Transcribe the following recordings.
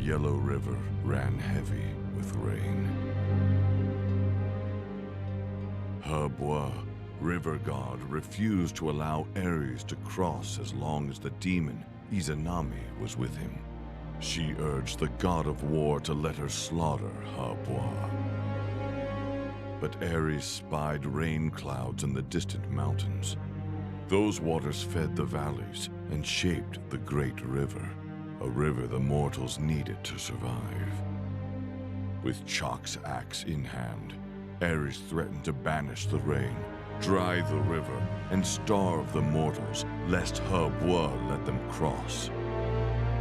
yellow river ran heavy with rain. Herbois, river god, refused to allow Ares to cross as long as the demon Izanami was with him. She urged the god of war to let her slaughter Herbois. But Ares spied rain clouds in the distant mountains. Those waters fed the valleys and shaped the great river, a river the mortals needed to survive. With Chalk's axe in hand, Ares threatened to banish the rain, dry the river, and starve the mortals, lest Herbois let them cross.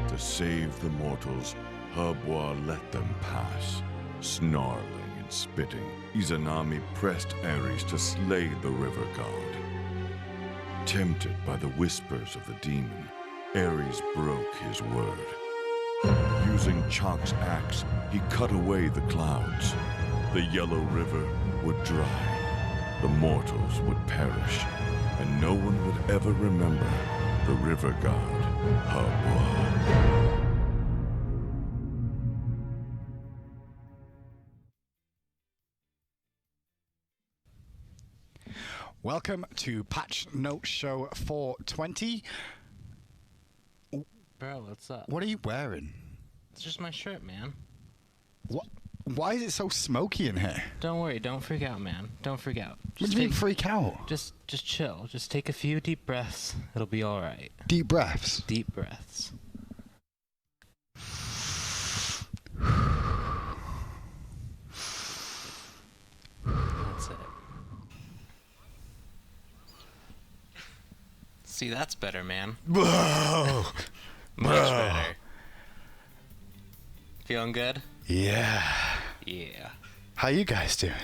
To save the mortals, Herbois let them pass. Snarling and spitting, Izanami pressed Ares to slay the river god. Tempted by the whispers of the demon, Ares broke his word. Using Chalk's axe, he cut away the clouds. The yellow river would dry, the mortals would perish, and no one would ever remember the river god, Herbois. Welcome to Patch Note Show 420. Bro, what's up? What are you wearing? It's just my shirt, man. What? Why is it so smoky in here? Don't worry, don't freak out, man. Don't freak out. What do you mean freak out? Just chill. Just take a few deep breaths. It'll be all right. Deep breaths? Deep breaths. That's it. See, that's better, man. Whoa! Much Bro. better. Feeling good? Yeah. Yeah. How you guys doing?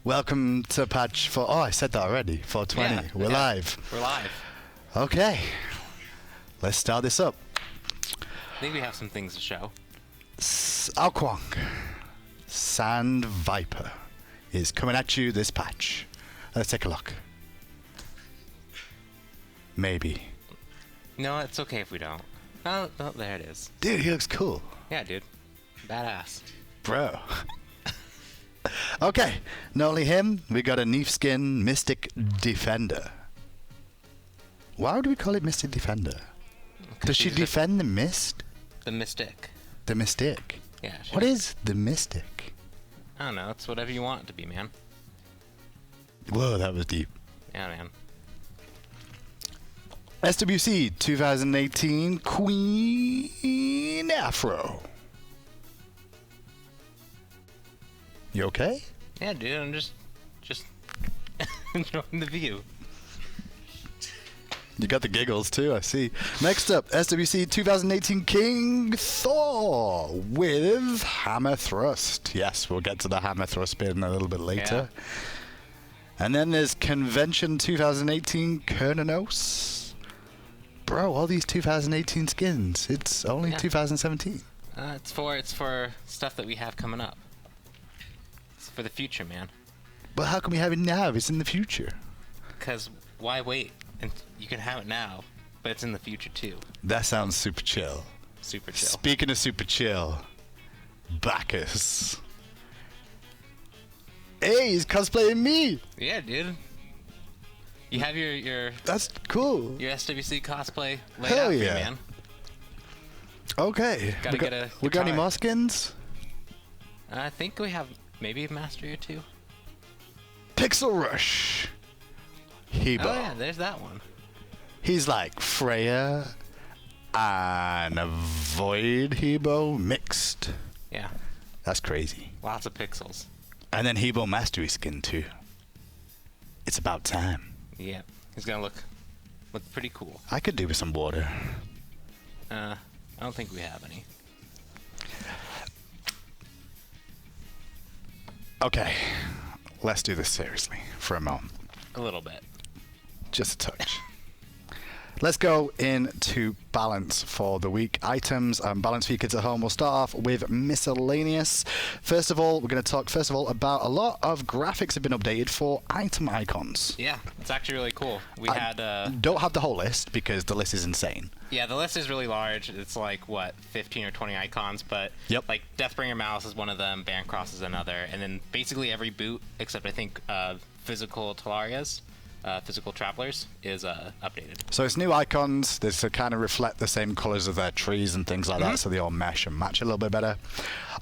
Welcome to Patch for... Oh, I said that already. 420. Yeah, We're live. We're live. Okay. Let's start this up. I think we have some things to show. Alquang, Sand Viper, is coming at you this patch. Let's take a look. Maybe. No, it's okay if we don't. Oh, there it is. Dude, he looks cool. Yeah, dude. Badass. Bro. Okay, not only him, we got a Neef Skin Mystic Defender. Why would we call it Mystic Defender? Does she defend the mist? The Mystic. The Mystic? Yeah. What is the Mystic? I don't know. It's whatever you want it to be, man. Whoa, that was deep. Yeah, man. SWC 2018 Queen Afro. You okay? Yeah, dude. I'm just enjoying the view. You got the giggles too, I see. Next up, SWC 2018 King Thor with Hammer Thrust. Yes, we'll get to the Hammer Thrust bit in a little bit later. Yeah. And then there's Convention 2018 Kernanos. Bro, all these 2018 skins. It's only 2017. It's for stuff that we have coming up. It's for the future, man. But how can we have it now if it's in the future? Because why wait? And you can have it now, but it's in the future too. That sounds super chill. Super chill. Speaking of super chill, Bacchus. Hey, he's cosplaying me. Yeah, dude. You have your That's cool. your SWC cosplay laid Hell out for you, yeah. man. Okay. Gotta get a we got any guitar. more skins? I think we have maybe a mastery or two. Pixel Rush. Hebo. Oh yeah, there's that one. He's like Freya and a Void Hebo mixed. Yeah, That's crazy. lots of pixels. And then Hebo Mastery skin too. It's about time. Yeah, he's gonna look pretty cool. I could do with some water. I don't think we have any. Okay, let's do this seriously for a moment. A little bit. Just a touch. Let's go into balance for the week. Items and balance for you kids at home. We'll start off with miscellaneous. First of all, we're going to talk about a lot of graphics have been updated for item icons. Yeah, it's actually really cool. We don't have the whole list because the list is insane. Yeah, the list is really large. It's like, what, 15 or 20 icons, but like Deathbringer Mouse is one of them, Bancross is another, and then basically every boot, except I think Physical Talarias, Physical Travelers, is updated. So it's new icons. They kind of reflect the same colors of their trees and things like that, so they all mesh and match a little bit better.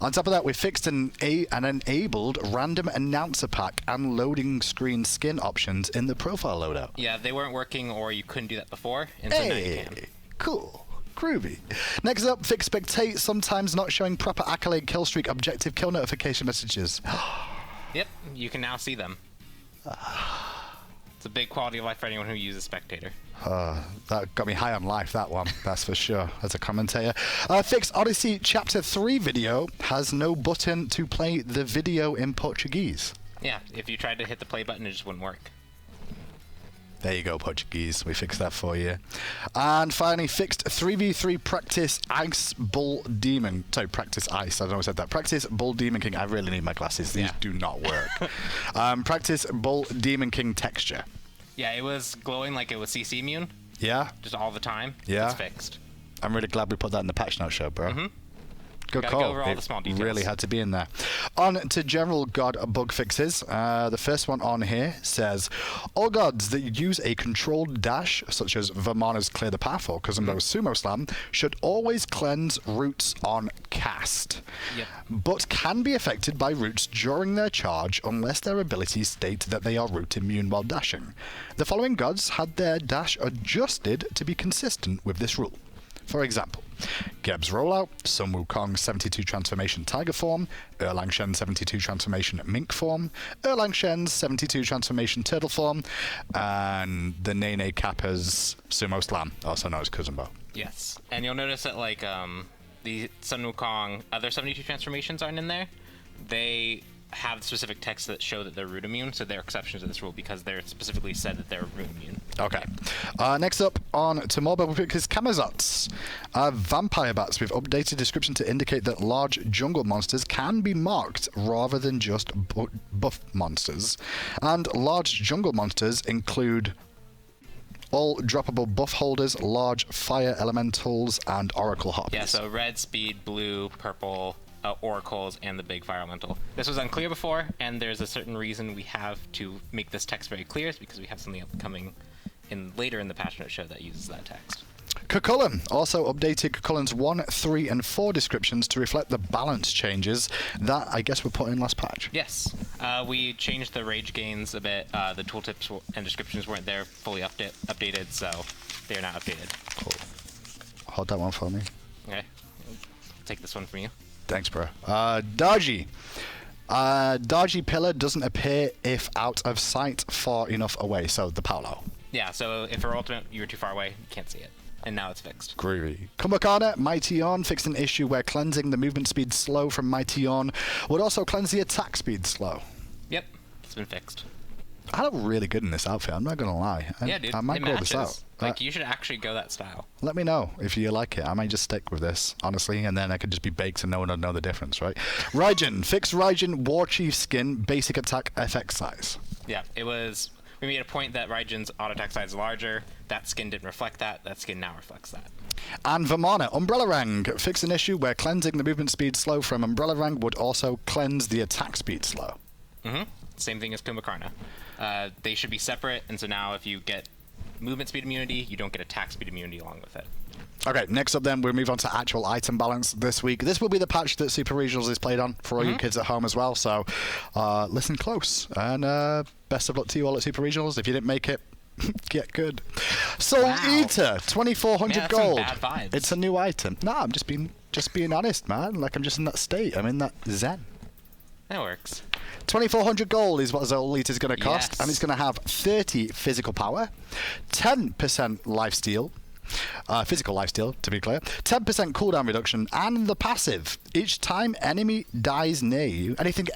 On top of that, we fixed and enabled random announcer pack and loading screen skin options in the profile loadout. Yeah, they weren't working, or you couldn't do that before, and so now you can. Cool. Groovy. Next up, fix spectate, sometimes not showing proper accolade, kill streak, objective, kill notification messages. Yep, you can now see them. It's a big quality of life for anyone who uses Spectator. That got me high on life, that one, that's for sure, as a commentator. Fix Odyssey Chapter 3 video has no button to play the video in Portuguese. Yeah, if you tried to hit the play button, it just wouldn't work. There you go, Portuguese. We fixed that for you. And finally, fixed 3v3 practice Ice Bull Demon. Sorry, practice Ice. I don't know if I said that. Practice Bull Demon King. I really need my glasses. These do not work. Practice Bull Demon King texture. Yeah, it was glowing like it was CC immune. Yeah. Just all the time. Yeah. It's fixed. I'm really glad we put that in the patch note show, bro. Mm-hmm. Good Gotta call. go over all the small details. Really had to be in there. On to general god bug fixes. The first one on here says, all gods that use a controlled dash, such as Vamana's Clear the Path or Kazumbo's Sumo Slam, should always cleanse roots on cast. Yep. But can be affected by roots during their charge unless their abilities state that they are root immune while dashing. The following gods had their dash adjusted to be consistent with this rule. For example, Geb's Rollout, Sun Wukong 72 Transformation Tiger Form, Erlang Shen 72 Transformation Mink Form, Erlang Shen's 72 Transformation Turtle Form, and the Nene Kappa's Sumo Slam, also known as Kuzumbo. Yes, and you'll notice that like the Sun Wukong other 72 transformations aren't in there. They have specific texts that show that they're root immune, so they're exceptions to this rule because they're specifically said that they're root immune. Okay. Next up on to more bubble is Kamazots. Vampire bats with updated description to indicate that large jungle monsters can be marked rather than just buff monsters. And large jungle monsters include all droppable buff holders, large fire elementals, and oracle harpies. Yeah, so red, speed, blue, purple, oracles, and the big fire elemental. This was unclear before, and there's a certain reason we have to make this text very clear, is because we have something upcoming later in the patch note show that uses that text. Cucullin also updated Cucullin's 1, 3, and 4 descriptions to reflect the balance changes that I guess were put in last patch. Yes, we changed the rage gains a bit. The tooltips and descriptions weren't there fully updated, so they are now updated. Cool. Hold that one for me. Okay, I'll take this one from you. Thanks, bro. Daji. Daji pillar doesn't appear if out of sight far enough away, so the Paolo. Yeah, so if her ultimate, you were too far away, you can't see it. And now it's fixed. Groovy. Kumbhakarna, Mighty On fixed an issue where cleansing the movement speed slow from Mighty On would also cleanse the attack speed slow. Yep, it's been fixed. I look really good in this outfit, I'm not gonna lie. Yeah, dude, I might it grow matches. this out. Like, you should actually go that style. Let me know if you like it. I might just stick with this, honestly, and then I could just be baked and no one would know the difference, right? Raijin. Fix Raijin War Chief skin, basic attack FX size. Yeah, it was... We made a point that Raijin's auto attack size is larger. That skin didn't reflect that. That skin now reflects that. And Vamana, Umbrella Rang. Fix an issue where cleansing the movement speed slow from Umbrella Rang would also cleanse the attack speed slow. Mm-hmm. Same thing as Kumbhakarna. They should be separate, and so now if you get movement speed immunity, you don't get attack speed immunity along with it. Okay, next up then, we'll move on to actual item balance this week. This will be the patch that Super Regionals is played on for all you kids at home as well, so listen close. And best of luck to you all at Super Regionals. If you didn't make it, get good. Soul Eater, 2,400 gold. Some bad vibes. It's a new item. No, I'm just being honest, man. Like, I'm just in that state. I'm in that zen. That works. 2,400 gold is what Soul Eater is going to cost, and it's going to have 30 physical power, 10% lifesteal, physical lifesteal to be clear, 10% cooldown reduction, and the passive. Each time enemy dies near you, anything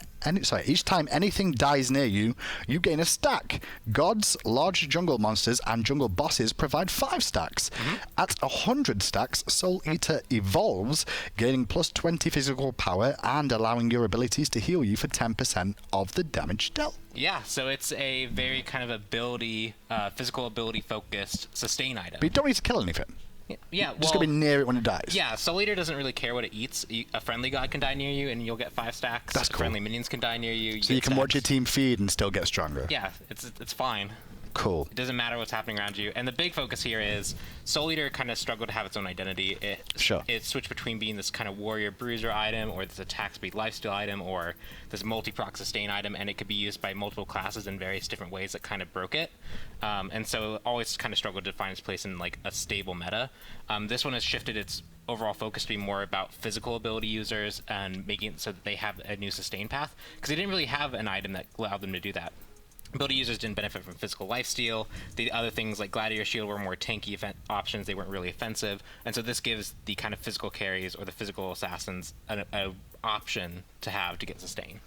each time anything dies near you, you gain a stack. Gods, large jungle monsters, and jungle bosses provide 5 stacks. At 100 stacks, Soul Eater evolves, gaining plus 20 physical power and allowing your abilities to heal you for 10% of the damage dealt. Yeah, so it's a very kind of ability, physical ability focused sustain item. But you don't need to kill anything. Yeah, Just gotta be near it when it dies. Yeah, Soul Eater doesn't really care what it eats. A friendly god can die near you, and you'll get 5 stacks. That's cool. Friendly minions can die near you. So you can watch your team feed and still get stronger. Yeah, it's fine. Cool. It doesn't matter what's happening around you. And the big focus here is Soul Eater kind of struggled to have its own identity. It switched between being this kind of warrior bruiser item, or this attack speed lifesteal item, or this multi-proc sustain item, and it could be used by multiple classes in various different ways that kind of broke it. And so it always kind of struggled to find its place in like a stable meta. This one has shifted its overall focus to be more about physical ability users and making it so that they have a new sustain path, because they didn't really have an item that allowed them to do that. Ability users didn't benefit from physical lifesteal. The other things like Gladiator Shield were more tanky options. They weren't really offensive. And so this gives the kind of physical carries or the physical assassins an option to have to get sustain.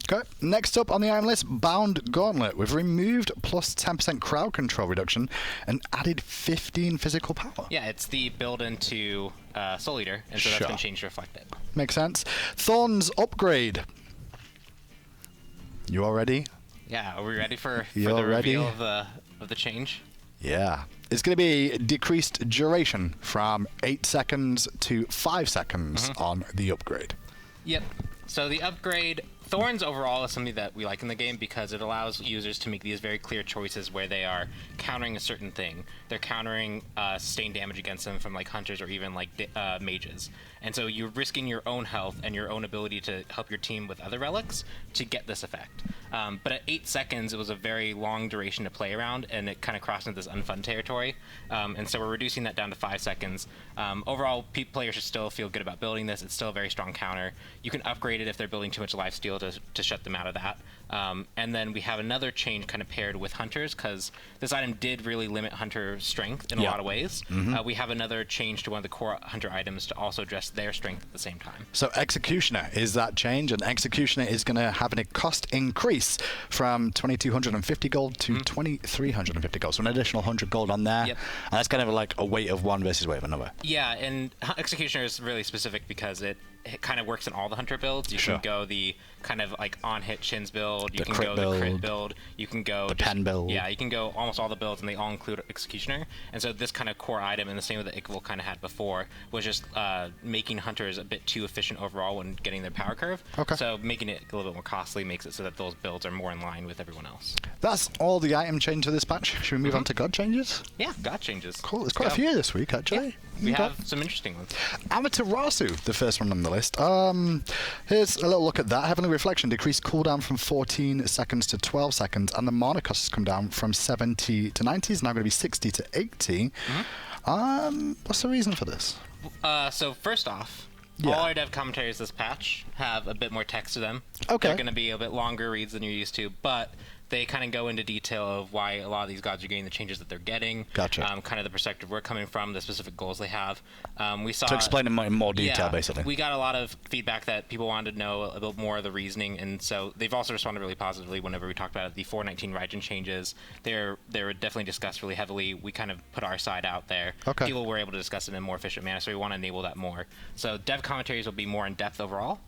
Okay, next up on the item list, Bound Gauntlet. We've removed plus 10% crowd control reduction and added 15 physical power. Yeah, it's the build into Soul Eater, and so that's been changed to reflect it. Makes sense. Thorns upgrade. You all ready? Yeah, are we ready for the reveal of the change? Yeah. It's going to be decreased duration from 8 seconds to 5 seconds on the upgrade. Yep. So the upgrade, Thorns overall is something that we like in the game because it allows users to make these very clear choices where they are countering a certain thing. They're countering sustained damage against them from like hunters or even like mages. And so you're risking your own health and your own ability to help your team with other relics to get this effect. But at 8 seconds, it was a very long duration to play around, and it kind of crossed into this unfun territory. And so we're reducing that down to 5 seconds. Overall, players should still feel good about building this. It's still a very strong counter. You can upgrade it if they're building too much lifesteal to shut them out of that. And then we have another change kind of paired with hunters, because this item did really limit hunter strength in a lot of ways. We have another change to one of the core hunter items to also address their strength at the same time. So Executioner is that change, and Executioner is going to have a cost increase from 2,250 gold to 2,350 gold. So an additional 100 gold on there. Yep. And that's kind of like a weight of one versus weight of another. Yeah, and Executioner is really specific because it kind of works in all the hunter builds. You can go the kind of like on-hit shins build, you can go the crit build, you can go the pen build. Yeah, you can go almost all the builds, and they all include Executioner. And so this kind of core item, and the same with the Ichval kind of had before, was just making hunters a bit too efficient overall when getting their power curve. So making it a little bit more costly makes it so that those builds are more in line with everyone else. That's all the item change to this patch. Should we move on to god changes? Yeah, god changes. Cool. There's quite a few this week, actually. Yeah. We have some interesting ones. Amaterasu, the first one on the list. Here's a little look at that. Heavenly Reflection decreased cooldown from 14 seconds to 12 seconds, and the mana cost has come down from 70 to 90. It's now going to be 60 to 80. What's the reason for this? So first off, all our dev commentaries this patch have a bit more text to them. Okay. They're going to be a bit longer reads than you're used to, but they kind of go into detail of why a lot of these gods are getting the changes that they're getting. Gotcha. Kind of the perspective we're coming from, the specific goals they have. We saw. To explain in more detail, basically. We got a lot of feedback that people wanted to know a bit more of the reasoning, and so they've also responded really positively whenever we talked about it. The 419 Raijin changes, they're definitely discussed really heavily. We kind of put our side out there. Okay. People were able to discuss it in a more efficient manner, so we want to enable that more. So dev commentaries will be more in depth overall.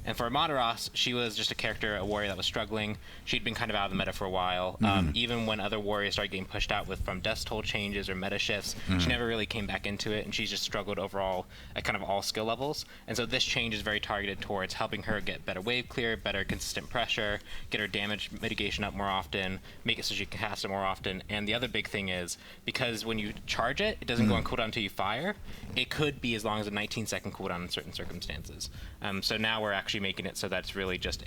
And for Amaterasu, she was just a character, a warrior that was struggling. She'd been kind of out of the meta for a while. Even when other warriors started getting pushed out from death toll changes or meta shifts, she never really came back into it, and she's just struggled overall at kind of all skill levels. And so this change is very targeted towards helping her get better wave clear, better consistent pressure, get her damage mitigation up more often, make it so she can cast it more often. And the other big thing is, because when you charge it, it doesn't go on cooldown until you fire. It could be as long as a 19-second cooldown in certain circumstances. So now we're actually making it so that it's really just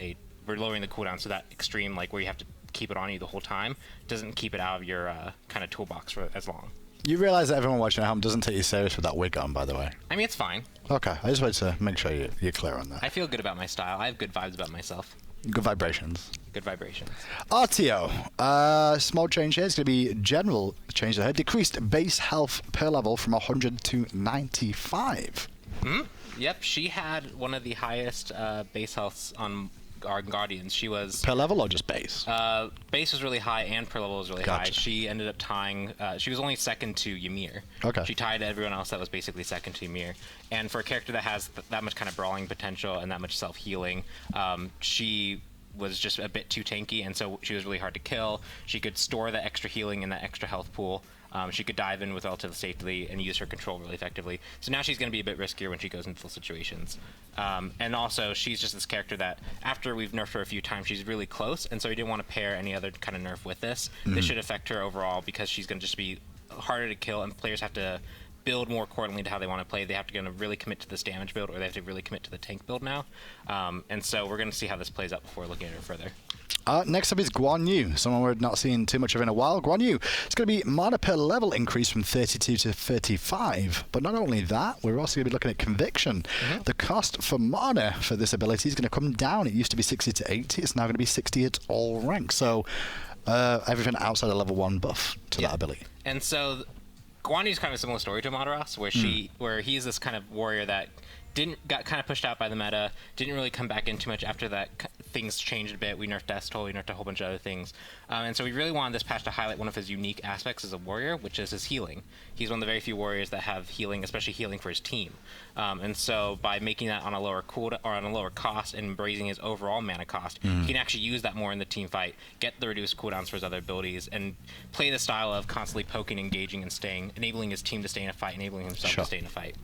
we're lowering the cooldown so that extreme, like where you have to keep it on you the whole time, doesn't keep it out of your kind of toolbox for as long. You realize that everyone watching at home doesn't take you serious with that wig on, by the way. I mean, it's fine. Okay, I just wanted to make sure you're clear on that. I feel good about my style. I have good vibes about myself. Good vibrations. Good vibrations. RTO. Small change here. It's going to be general change there. Decreased base health per level from 100 to 95. Yep, she had one of the highest base healths on our Guardians. She was per level or just base? Base was really high and per level was really high. She ended up tying. She was only second to Ymir. Okay. She tied everyone else that was basically second to Ymir. And for a character that has that much kind of brawling potential and that much self-healing, she was just a bit too tanky, and so she was really hard to kill. She could store that extra healing in that extra health pool. She could dive in with relative safety and use her control really effectively. So now she's going to be a bit riskier when she goes into those situations. And also, she's just this character that, after we've nerfed her a few times, she's really close, and so we didn't want to pair any other kind of nerf with this. This should affect her overall because she's going to just be harder to kill, and players have to build more accordingly to how they want to play. They have to really commit to this damage build, or they have to really commit to the tank build now. And so we're going to see how this plays out before looking at it further. Next up is Guan Yu, someone we're not seeing too much of in a while. Guan Yu, it's going to be mana per level increase from 32 to 35. But not only that, we're also going to be looking at conviction. The cost for mana for this ability is going to come down. It used to be 60 to 80. It's now going to be 60 at all ranks. So everything outside of level 1 buff to that ability. And so Guan Yu's kind of a similar story to Amaterasu, where he's this kind of warrior that got kind of pushed out by the meta, didn't really come back in too much after that. Things changed a bit. We nerfed Deathtoll, we nerfed a whole bunch of other things. And so we really wanted this patch to highlight one of his unique aspects as a warrior, which is his healing. He's one of the very few warriors that have healing, especially healing for his team. And so by making that on a lower cooldown or on a lower cost and raising his overall mana cost, he can actually use that more in the team fight, get the reduced cooldowns for his other abilities, and play the style of constantly poking, engaging, and staying, enabling his team to stay in a fight, enabling himself to stay in a fight.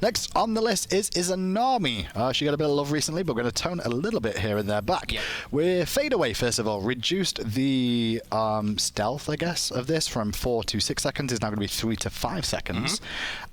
Next on the list is Nami. She got a bit of love recently, but we're going to tone a little bit here and there back. We're Fade Away, first of all. Reduced the stealth, I guess, of this from 4 to 6 seconds. Is now going to be 3 to 5 seconds.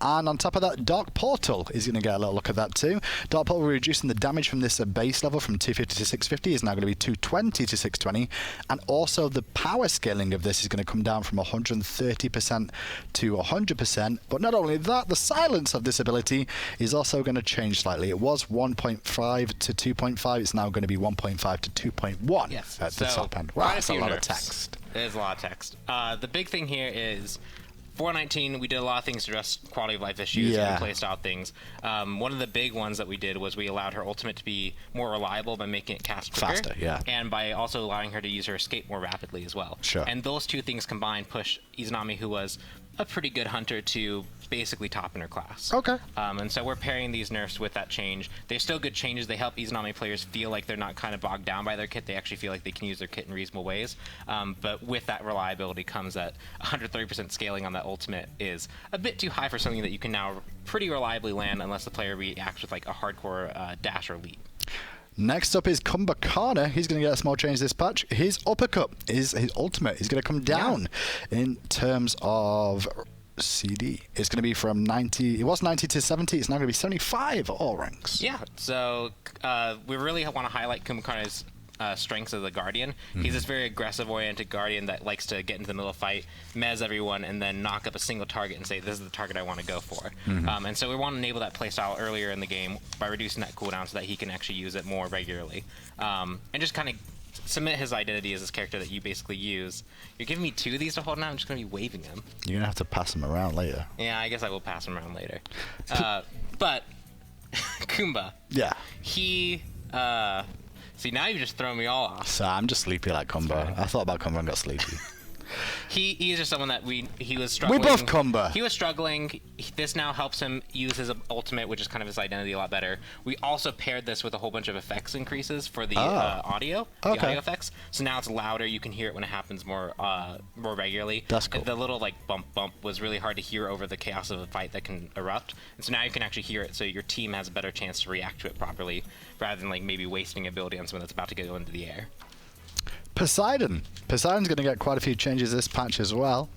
And on top of that, Dark Portal is going to get a little look at that too. Dark Portal, we're reducing the damage from this base level from 250 to 650. Is now going to be 220 to 620. And also the power scaling of this is going to come down from 130% to 100%. But not only that, the silence of this ability is also going to change slightly. It was 1.5 to 2.5. It's now going to be 1.5 to 2.1 at the top end. Wow, that's a lot of text. It is a lot of text. The big thing here is 419, we did a lot of things to address quality of life issues and playstyle things. One of the big ones that we did was we allowed her ultimate to be more reliable by making it cast quicker. Faster, and by also allowing her to use her escape more rapidly as well. And those two things combined push Izanami, who was a pretty good hunter, to basically top in her class. And so we're pairing these nerfs with that change. They're still good changes. They help Izanami players feel like they're not kind of bogged down by their kit. They actually feel like they can use their kit in reasonable ways. But with that reliability comes that 130% scaling on that ultimate is a bit too high for something that you can now pretty reliably land unless the player reacts with like a hardcore dash or leap. Next up is Kumbhakarna. He's going to get a small change this patch. His uppercut, his ultimate, is going to come down in terms of CD. It's going to be from 90. It was 90 to 70. It's now going to be 75 all ranks. So we really want to highlight Kumbhakarna's strengths as a guardian. He's this very aggressive oriented guardian that likes to get into the middle of the fight, mez everyone, and then knock up a single target and say, this is the target I want to go for. And so we want to enable that playstyle earlier in the game by reducing that cooldown so that he can actually use it more regularly. And just kind of submit his identity as this character that you basically use. You're giving me 2 of these to hold now. I'm just going to be waving them. You're going to have to pass them around later. Yeah, I guess I will pass them around later. But Kumba. He see, now you've just thrown me all off. So I'm just sleepy like Kumba. I thought about Kumba and got sleepy. He is just someone that he was struggling. We both Kumba. He was struggling. This now helps him use his ultimate, which is kind of his identity a lot better. We also paired this with a whole bunch of effects increases for the audio, the audio effects. So now it's louder. You can hear it when it happens more regularly. That's cool. The little like bump was really hard to hear over the chaos of a fight that can erupt. And so now you can actually hear it, so your team has a better chance to react to it properly, rather than like maybe wasting ability on someone that's about to go into the air. Poseidon. Poseidon's going to get quite a few changes this patch as well.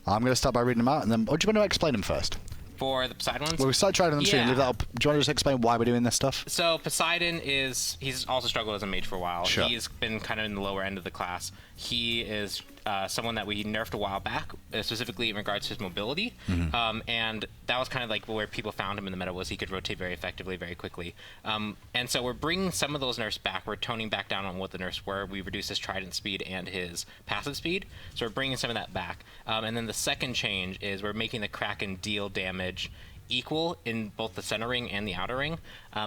I'm going to start by reading them out, and then, do you want to explain them first? For the Poseidon ones? Well, we started trying them soon. Leave that up. Do you want to just explain why we're doing this stuff? So Poseidon he's also struggled as a mage for a while. He's been kind of in the lower end of the class. He is someone that we nerfed a while back, specifically in regards to his mobility. And that was kind of like where people found him in the meta, was he could rotate very effectively, very quickly. And so we're bringing some of those nerfs back. We're toning back down on what the nerfs were. We reduced his trident speed and his passive speed. So we're bringing some of that back. And then the second change is we're making the Kraken deal damage equal in both the center ring and the outer ring.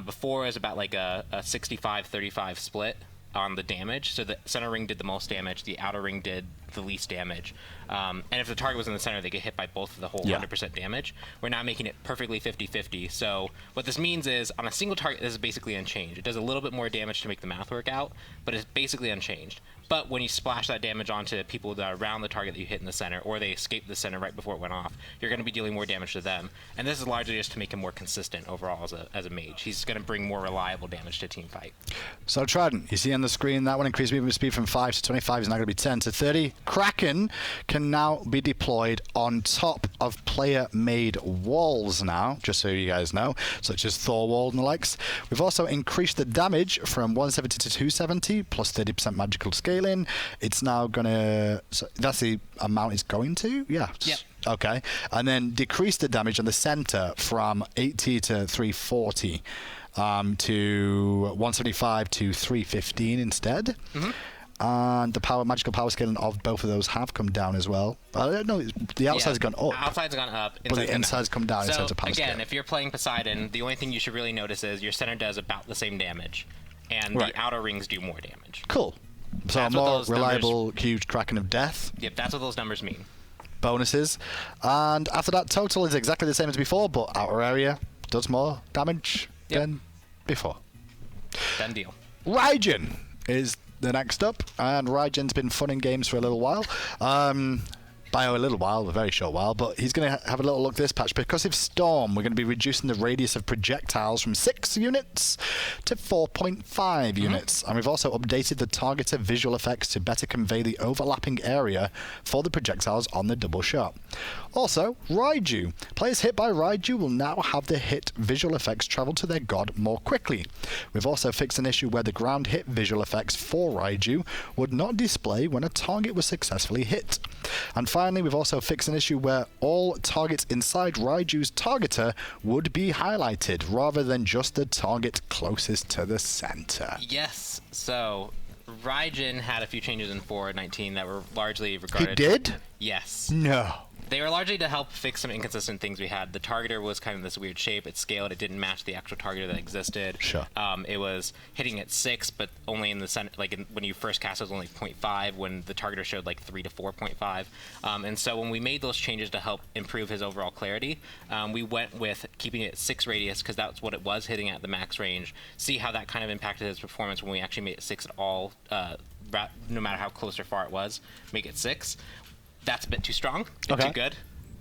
Before it was about like a 65-35 split on the damage. So the center ring did the most damage, the outer ring did the least damage. And if the target was in the center, they get hit by both of the whole 100% damage. We're now making it perfectly 50-50. So what this means is on a single target, this is basically unchanged. It does a little bit more damage to make the math work out, but it's basically unchanged. But when you splash that damage onto people that are around the target that you hit in the center, or they escaped the center right before it went off, you're going to be dealing more damage to them. And this is largely just to make him more consistent overall as a mage. He's going to bring more reliable damage to a team fight. So Trident, you see on the screen that one increased movement speed from 5 to 25 is now going to be 10 to 30. Kraken can now be deployed on top of player-made walls now, just so you guys know, such as Thor Wall and the likes. We've also increased the damage from 170 to 270, plus 30% magical scaling. It's now going to... So that's the amount it's going to? Yeah. Yep. Okay. And then decrease the damage on the center from 80 to 340 to 175 to 315 instead. And the magical power scaling of both of those have come down as well. No, the outside's gone up. Outside's gone up. But the inside's come down in terms of power again, scaling. if you're playing Poseidon, the only thing you should really notice is your center does about the same damage, and the outer rings do more damage. Cool. So a more reliable, huge Kraken of Death. Yep, that's what those numbers mean. Bonuses. And after that, total is exactly the same as before, but outer area does more damage than before. Done deal. Raijin is the next up, and Raijin's been fun in games for a little while. By a little while, a very short while, but he's going to have a little look this patch. Because of Storm, we're going to be reducing the radius of projectiles from 6 units to 4.5 units. And we've also updated the targeter visual effects to better convey the overlapping area for the projectiles on the double shot. Also, Raiju. Players hit by Raiju will now have the hit visual effects travel to their god more quickly. We've also fixed an issue where the ground hit visual effects for Raiju would not display when a target was successfully hit. And finally, we've also fixed an issue where all targets inside Raiju's targeter would be highlighted rather than just the target closest to the center. Yes, so Raijin had a few changes in 4.19 that were largely regarded... He did? Yes. No. They were largely to help fix some inconsistent things we had. The targeter was kind of this weird shape. It scaled. It didn't match the actual targeter that existed. Sure. It was hitting at 6, but only in the center. Like when you first cast, it was only 0.5. When the targeter showed like 3 to 4.5. And so when we made those changes to help improve his overall clarity, we went with keeping it at 6 radius because that's what it was hitting at the max range. See how that kind of impacted his performance when we actually made it 6 at all, no matter how close or far it was. Make it 6. That's a bit too strong, too good,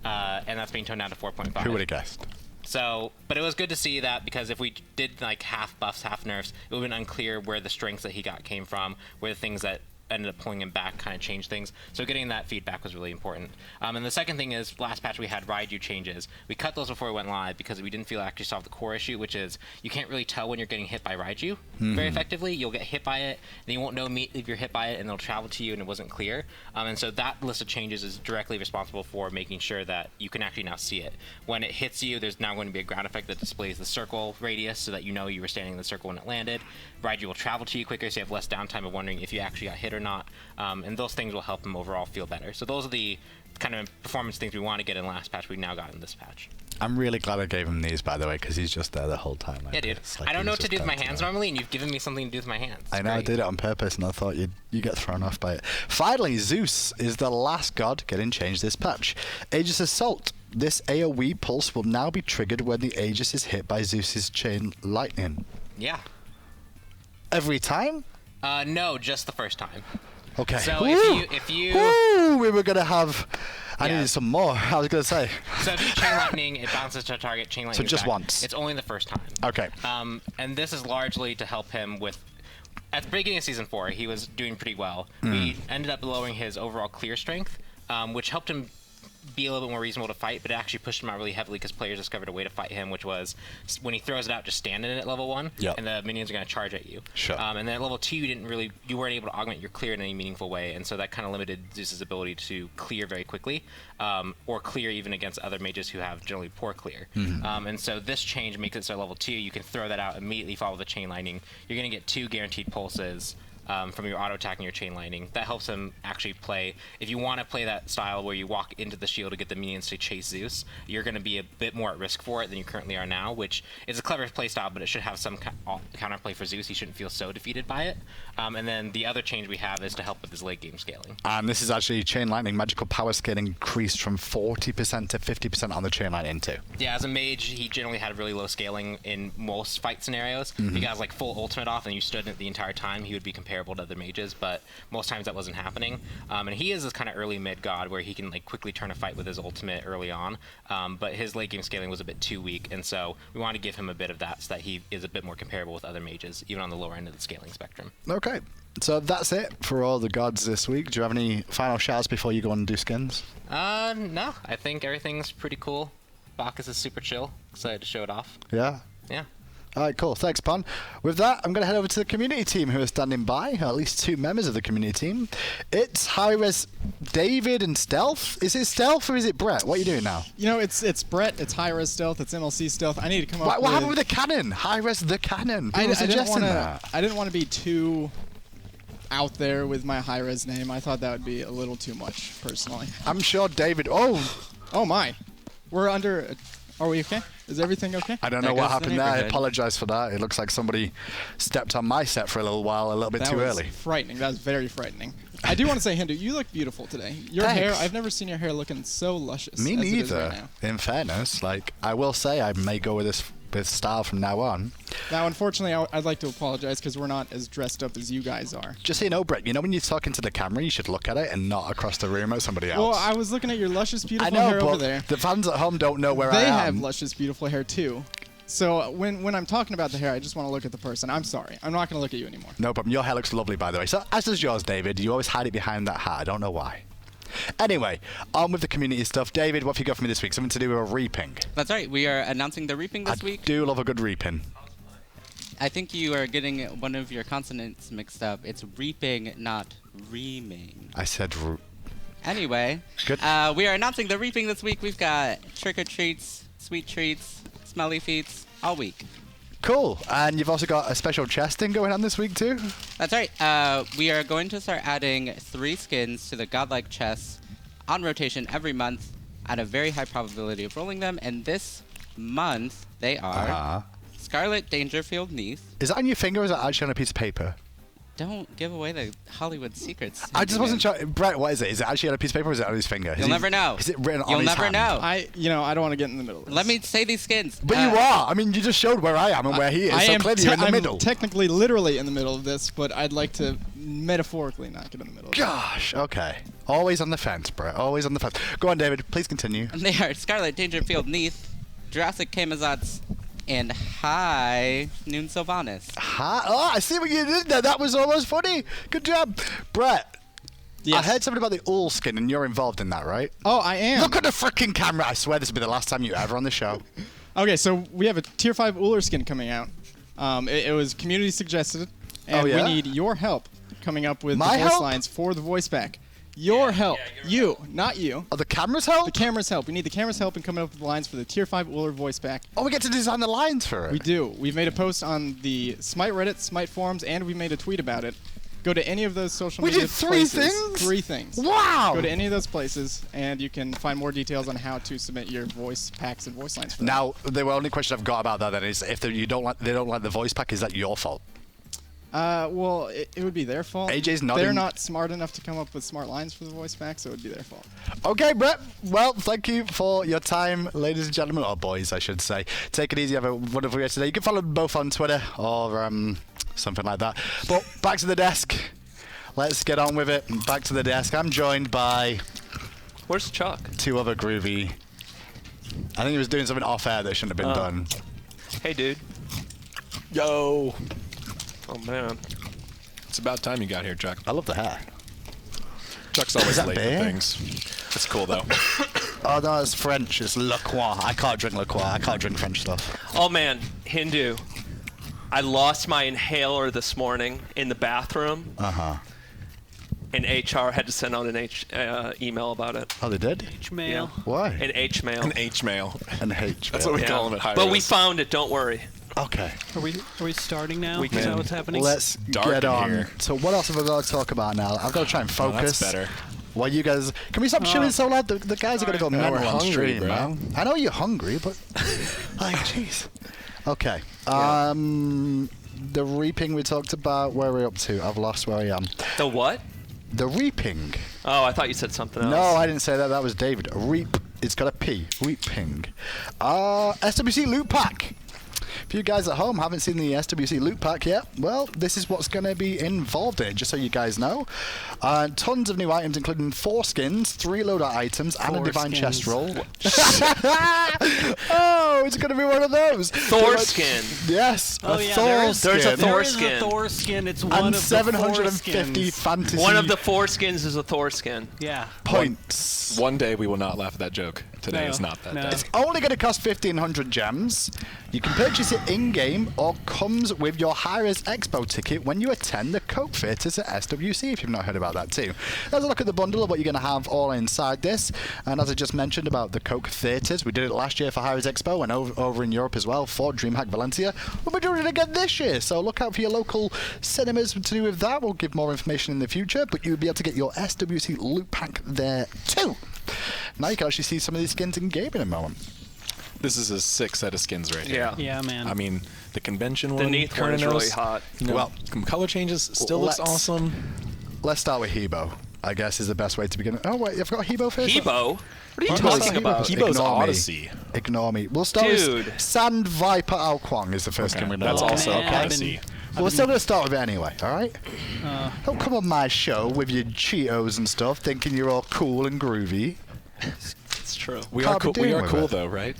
and that's being toned down to 4.5. Who would have guessed? So, but it was good to see that because if we did like half buffs, half nerfs, it would have been unclear where the strengths that he got came from, where the things that ended up pulling him back kind of changed things. So getting that feedback was really important. And the second thing is, last patch we had Raiju changes. We cut those before we went live because we didn't feel it actually solved the core issue, which is you can't really tell when you're getting hit by Raiju very effectively. You'll get hit by it, and you won't know if you're hit by it, and it'll travel to you, and it wasn't clear. And so that list of changes is directly responsible for making sure that you can actually now see it. When it hits you, there's now going to be a ground effect that displays the circle radius so that you know you were standing in the circle when it landed. Raiju will travel to you quicker, so you have less downtime of wondering if you actually got hit or not. And those things will help them overall feel better. So those are the kind of performance things we want to get in last patch we now got in this patch. I'm really glad I gave him these, by the way, because he's just there the whole time. Yeah, dude. Like I don't know what to do with my hands normally, and you've given me something to do with my hands. I know. I did it on purpose, and I thought you get thrown off by it. Finally, Zeus is the last god getting changed this patch. Aegis Assault. This AoE pulse will now be triggered when the Aegis is hit by Zeus's chain lightning. Yeah. Every time? No, just the first time. Okay. So if you we were gonna have. I needed some more. I was gonna say. So if you chain lightning, it bounces to a target. Chain lightning. So just back. once. It's only the first time. Okay. And this is largely to help him with. At the beginning of season 4, he was doing pretty well. We ended up lowering his overall clear strength, which helped him be a little bit more reasonable to fight, but it actually pushed him out really heavily because players discovered a way to fight him, which was when he throws it out, just stand in it at level 1, and the minions are going to charge at you. Sure. And then at level 2, you weren't able to augment your clear in any meaningful way, and so that kind of limited Zeus's ability to clear very quickly, or clear even against other mages who have generally poor clear. And so this change makes it so at level 2, you can throw that out immediately, follow the chain lightning. You're going to get 2 guaranteed pulses. from your auto attack and your chain lightning. That helps him actually play. If you want to play that style where you walk into the shield to get the minions to chase Zeus, you're going to be a bit more at risk for it than you currently are now, which is a clever play style, but it should have some counterplay for Zeus. He shouldn't feel so defeated by it. And then the other change we have is to help with his late game scaling. And this is actually chain lightning magical power scaling increased from 40% to 50% on the chain lightning too. Yeah, as a mage, he generally had really low scaling in most fight scenarios. If he got like full ultimate off and you stood it the entire time, he would be comparable to other mages, but most times that wasn't happening. And he is this kind of early mid god where he can like quickly turn a fight with his ultimate early on, but his late game scaling was a bit too weak, and so we want to give him a bit of that so that he is a bit more comparable with other mages, even on the lower end of the scaling spectrum. Okay, so that's it for all the gods this week. Do you have any final shouts before you go on and do skins? No, I think everything's pretty cool. Bacchus is super chill. Excited to show it off. Yeah. Yeah. All right, cool. Thanks, Pon. With that, I'm going to head over to the community team who are standing by, at least 2 members of the community team. It's high-res David and Stealth. Is it Stealth or is it Brett? What are you doing now? You know, it's Brett, it's high-res Stealth, it's MLC Stealth. I need to come up with... What happened with the cannon? High-res the cannon. I didn't want to be too out there with my high-res name. I thought that would be a little too much, personally. I'm sure David... Oh, my. We're under... Are we okay? Is everything okay? I don't know what happened there. I apologize for that. It looks like somebody stepped on my set for a little while, a little bit too early. Frightening. That was very frightening. I do want to say, Hindu, you look beautiful today. Your hair, I've never seen your hair looking so luscious. Me as neither. It is right now. In fairness, like I will say, I may go with this style from now on. Now, unfortunately, I'd like to apologize because we're not as dressed up as you guys are. Just so you know, Brett, you know when you're talking to the camera, you should look at it and not across the room at somebody else. Well, I was looking at your luscious, beautiful hair over there. The fans at home don't know where I am. They have luscious, beautiful hair too. So when I'm talking about the hair, I just want to look at the person. I'm sorry. I'm not going to look at you anymore. No problem. Your hair looks lovely, by the way. So as does yours, David. You always hide it behind that hat. I don't know why. Anyway, on with the community stuff. David, what have you got for me this week? Something to do with a reaping. That's right. We are announcing the reaping this week. I do love a good reaping. I think you are getting one of your consonants mixed up. It's reaping, not reaming. I said Anyway, good. We are announcing the reaping this week. We've got trick-or-treats, sweet treats, smelly feats all week. Cool. And you've also got a special chesting going on this week too? That's right. We are going to start adding 3 skins to the godlike chests on rotation every month at a very high probability of rolling them. And this month, they are Scarlet Dangerfield Neath. Is that on your finger or is that actually on a piece of paper? Don't give away the Hollywood secrets. I just wasn't sure. Brett, what is it? Is it actually on a piece of paper or is it on his finger? You'll never know. Is it written on You'll his never hand? know. I don't want to get in the middle of this. Let me say these skins. But you are. I mean, you just showed where I am and where he is. So clearly you're in the middle. I'm technically, literally in the middle of this, but I'd like to metaphorically not get in the middle of this. Gosh, okay. Always on the fence, Brett. Always on the fence. Go on, David. Please continue. And they are Scarlet Dangerfield Neath, Jurassic Kamazats, and High Noon Sylvanas. Oh, I see what you did there. That was almost funny. Good job. Brett, yes. I heard something about the Ull skin, and you're involved in that, right? Oh, I am. Look at the freaking camera. I swear this will be the last time you're ever on the show. Okay, so we have a Tier 5 Uller skin coming out. It was community suggested, and we need your help coming up with the voice lines for the voice pack. Your help. You, not you. Oh, the camera's help? The camera's help. We need the camera's help in coming up with the lines for the Tier 5 Uller voice pack. Oh, we get to design the lines for it. We do. We've made a post on the SMITE Reddit, SMITE forums, and we made a tweet about it. Go to any of those social media places. We did 3 things? 3 things. Wow! Go to any of those places, and you can find more details on how to submit your voice packs and voice lines for them. Now, the only question I've got about that then is if they don't like the voice pack, is that your fault? Well, it would be their fault. AJ's nodding. They're not smart enough to come up with smart lines for the voice pack, so it would be their fault. Okay, Brett. Well, thank you for your time, ladies and gentlemen, or boys, I should say. Take it easy. Have a wonderful day today. You can follow them both on Twitter or something like that. But back to the desk. Let's get on with it. Back to the desk. I'm joined by... Where's Chuck? 2 other groovy... I think he was doing something off-air that shouldn't have been done. Hey, dude. Yo. Oh, man. It's about time you got here, Chuck. I love the hair. Chuck's always late for things. It's cool, though. Oh, no, it's French. It's La Croix. I can't drink La Croix. I can't drink French stuff. Oh, man. Hindu. I lost my inhaler this morning in the bathroom. Uh-huh. And HR had to send out an email about it. Oh, they did? H-mail. Why? An H-mail. An H-mail. An H-mail. That's what we call them at high But we res. found it. Don't worry. Okay. Are we starting now? Is that what's happening? Let's get on. Here. So what else have I got to talk about now? I've got to try and focus. That's better. Well, you guys, can we stop chewing so loud? The guys are going to go mental on stream, bro. I know you're hungry, but like, jeez. Okay. The reaping we talked about. Where are we up to? I've lost where I am. The what? The reaping. Oh, I thought you said something else. No, I didn't say that. That was David. Reap. It's got a P. Reaping. SWC loot pack. If you guys at home haven't seen the SWC loot pack yet, well, this is what's going to be involved in it, just so you guys know. Tons of new items, including 4 skins, 3 loadout items, and a divine chest roll. Oh, it's going to be one of those. Thor skin. Yes, oh, a Thor skin. There's a Thor skin. There is a Thor skin. It's one and of 750 the fantasy. One of the 4 skins is a Thor skin. Yeah. Points. One day we will not laugh at that joke. Today is not that day. It's only going to cost 1,500 gems. You can purchase it in-game or comes with your Hi-Res Expo ticket when you attend the Coke Theatres at SWC, if you've not heard about that too. Let's look at the bundle of what you're going to have all inside this. And as I just mentioned about the Coke Theatres, we did it last year for Hi-Res Expo and over in Europe as well for DreamHack Valencia. We'll be doing it again this year, so look out for your local cinemas to do with that. We'll give more information in the future, but you'll be able to get your SWC loot pack there too. Now you can actually see some of these skins in game in a moment. This is a sick set of skins right here. Yeah, man. I mean, the convention the one. Neath one is really hot. Well, color changes still looks awesome. Let's start with Hebo, I guess is the best way to begin. Oh, wait, you've got Hebo first? Hebo? What are you talking about? Hebo's Odyssey. Ignore me. We'll start with Sand Viper Ao Kwang is the first skin we're going to That's also Odyssey. Well, we're still going to start with it anyway, alright? Don't come on my show with your Cheetos and stuff thinking you're all cool and groovy. It's true. We are cool though, right?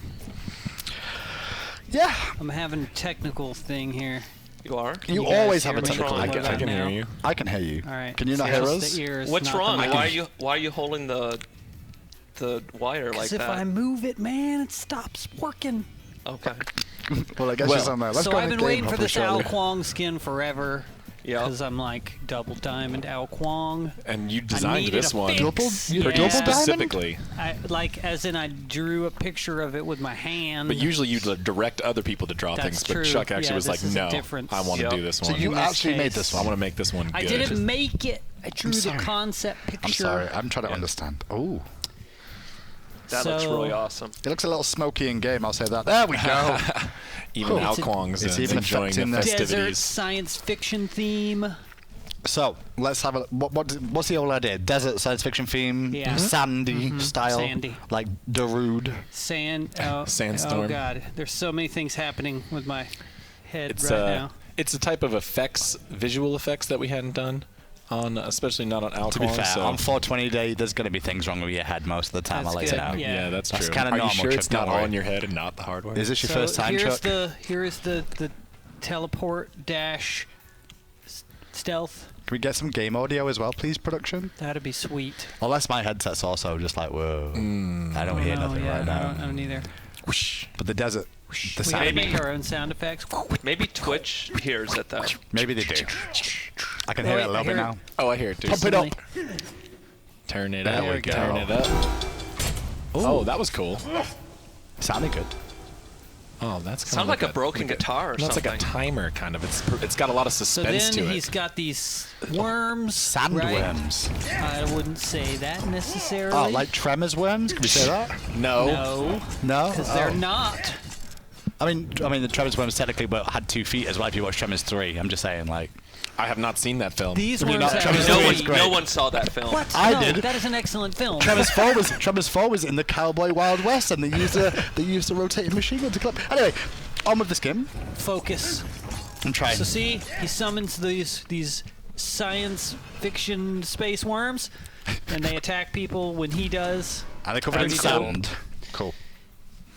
Yeah. I'm having a technical thing here. You are? You always have a technical I can hear you. I can hear you. All right. Can you not hear us? What's wrong? Why are you holding the wire like that? Because if I move it, man, it stops working. Okay. Well, I guess she's on there. Let's so go I've been waiting for this Ao shortly. Kwang skin forever. Yeah. Because I'm like double diamond Ao Kwang. And you designed this one double specifically. As in I drew a picture of it with my hand. But usually you direct other people to draw things. But Chuck actually was like, no, I want to do this one. So you actually made this one. I want to make this one good. I didn't make it. I drew the concept picture. I'm sorry. I'm trying to understand. Oh. That looks really awesome. It looks a little smoky in game, I'll say that. There we go. Even Ao Kwang's enjoying the festivities. Desert science fiction theme. So, let's have a what's the old idea? Desert science fiction theme, sandy style, like Darude. Sandstorm. Oh god, there's so many things happening with my head now. It's a type of visual effects that we hadn't done. Especially not on Ao Kwang. To be fair, on 420 Day, there's going to be things wrong with your head most of the time. I'll let you know. Yeah, that's true. Kind of normal. Are you sure it's not on your head and not the hardware? Is this your first time, Chuck? Here is the teleport dash stealth. Can we get some game audio as well, please, production? That'd be sweet. Unless my headset's also just like, whoa. I don't hear nothing right now. I don't either. Whoosh. But the desert. The we gotta make our own sound effects. Maybe Twitch hears it though. Maybe they do. I can hear it a little bit now. Oh, I hear it too. Pump it up. Turn it up. There we go. Turn it up. Oh, that was cool. Sounded good. Oh, that's kind sounds like a broken guitar or something. That's like a timer, kind of. It's got a lot of suspense to it. So then he's got these worms. Sandworms. I wouldn't say that necessarily. Oh, like Tremors worms? Can we say that? No. No? Because they're not. I mean, the Tremors worms technically had 2 feet as well if you watch Tremors 3. I'm just saying, like... I have not seen that film. These worms no one saw that film. What? I did. That is an excellent film. Tremors 4 was in the Cowboy Wild West, and they used a rotating machine gun to clip. Anyway, on with the skin. Focus. I'm trying. So see, he summons these science fiction space worms, and they attack people when he does. And they cover in sound. Cool.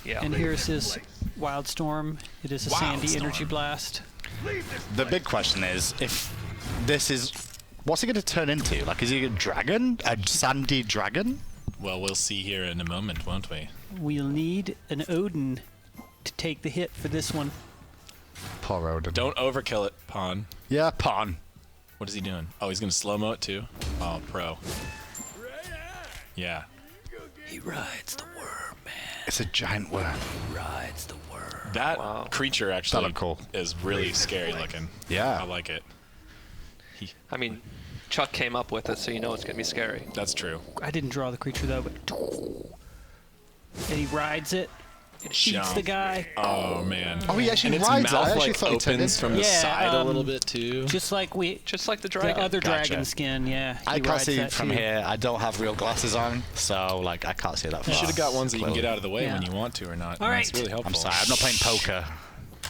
Yeah. And here's his Wildstorm. It is a sandy energy blast. The big question is, if this is... What's he going to turn into? Like, is he a dragon? A sandy dragon? Well, we'll see here in a moment, won't we? We'll need an Odin to take the hit for this one. Poor Odin. Don't overkill it, Pawn. Yeah, Pawn. What is he doing? Oh, he's going to slow-mo it too? Oh, pro. Yeah. He rides the worm, man. It's a giant worm. He rides the worm. That creature actually cool. is really scary looking. Yeah. I like it. I mean, Chuck came up with it, so you know it's going to be scary. That's true. I didn't draw the creature though, but and he rides it. It eats the guy. Oh man. Oh, he actually and rides its it. I mouth actually like thought he turned opens from the Yeah, side a little bit too. Just like the dragon. the other Gotcha. dragon skin. Yeah. I he can't rides see that from too. here. I don't have real glasses on, so like I can't see that far. You should have got ones that you can get out of the way Yeah. when you want to or not. All right. That's really helpful. I'm sorry, I'm not playing poker.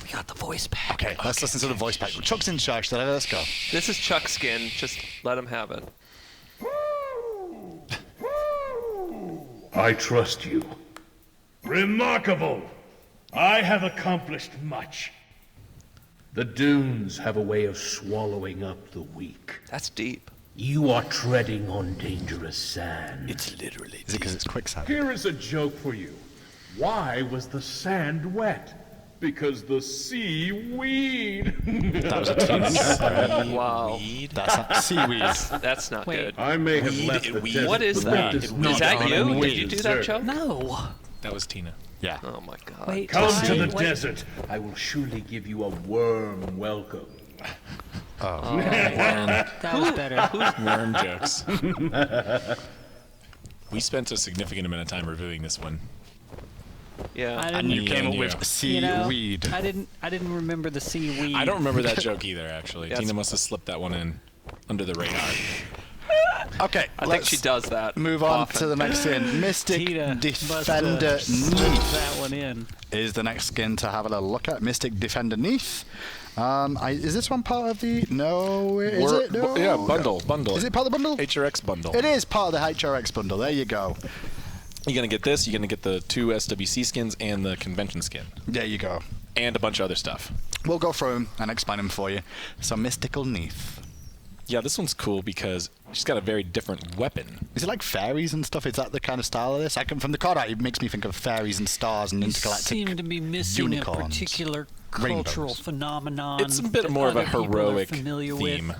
We got the voice back. Okay, let's listen to the voice pack. Chuck's in charge today. Let's go. This is Chuck's skin. Just let him have it. I trust you. Remarkable! I have accomplished much. The dunes have a way of swallowing up the weak. That's deep. You are treading on dangerous sand. It's literally. Is it because it's quicksand? Here is a joke for you. Why was the sand wet? Because the seaweed. That was a team. Wow. That's not seaweed. That's not good. I may have left the desert, What is but that? does Is not that you? mean Did you do that, desert. Chuck? No. That was Tina. Yeah. Oh my god. Wait. Come to the wait. desert. I will surely give you a warm welcome. That was better. Worm jokes. We spent a significant amount of time reviewing this one. Yeah. I And didn't. you came up Yeah. with You know, seaweed. I didn't remember the seaweed. I don't remember that joke either, actually. Yeah, Tina it's- must have slipped that one in under the radar. Okay, I think she does that. move on often. to the next skin. Mystic Tita Defender slipped Neath that one in. is the next skin to have a little look at. Mystic Defender Neath. Is this one part of the? No, is it? No. Yeah, bundle. Is it part of the bundle? HRX bundle. It is part of the HRX bundle. There you go. You're going to get this. You're going to get the 2 SWC skins and the convention skin. There you go. And a bunch of other stuff. We'll go through them and explain them for you. So Mystical Neath. Yeah, this one's cool because she's got a very different weapon. Is it like fairies and stuff? Is that the kind of style of this? From the card art, it makes me think of fairies and stars and You intergalactic seem to be missing unicorns. a particular Rainbows. cultural phenomenon. It's a bit that more of a other people are heroic familiar theme. With.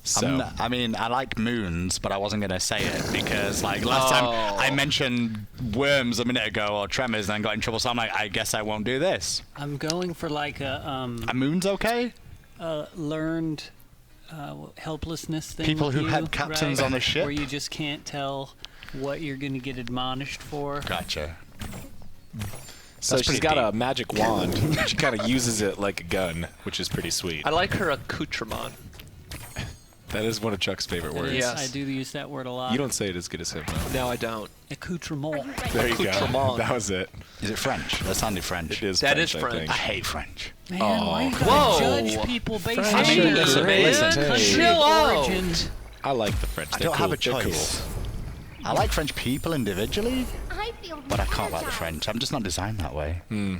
So, I mean, I like moons, but I wasn't going to say it because, like, last time I mentioned worms a minute ago or tremors and then got in trouble, so I'm like, I guess I won't do this. I'm going for like A moon's okay? learned helplessness thing. People with who you, had captains right? on the ship? where you just can't tell what you're going to get admonished for. Gotcha. so That's she's pretty got a deep. magic wand. She kind of uses it like a gun, which is pretty sweet. I like her accoutrement. That is one of Chuck's favorite words. Yes. I do use that word a lot. You don't say it as good as him, though. No, I don't. Accoutrement. There you go. Accoutrement. That was it. Is it French? That sounded French. It is That French, is I French. think. I hate French. Man, why you gotta Whoa. judge people based on French their are great. Man, country chill out. origin? I like the French. I They're don't cool. have a They're choice. I like French people individually, I feel but I can't like the French. I'm just not designed that way. Cool.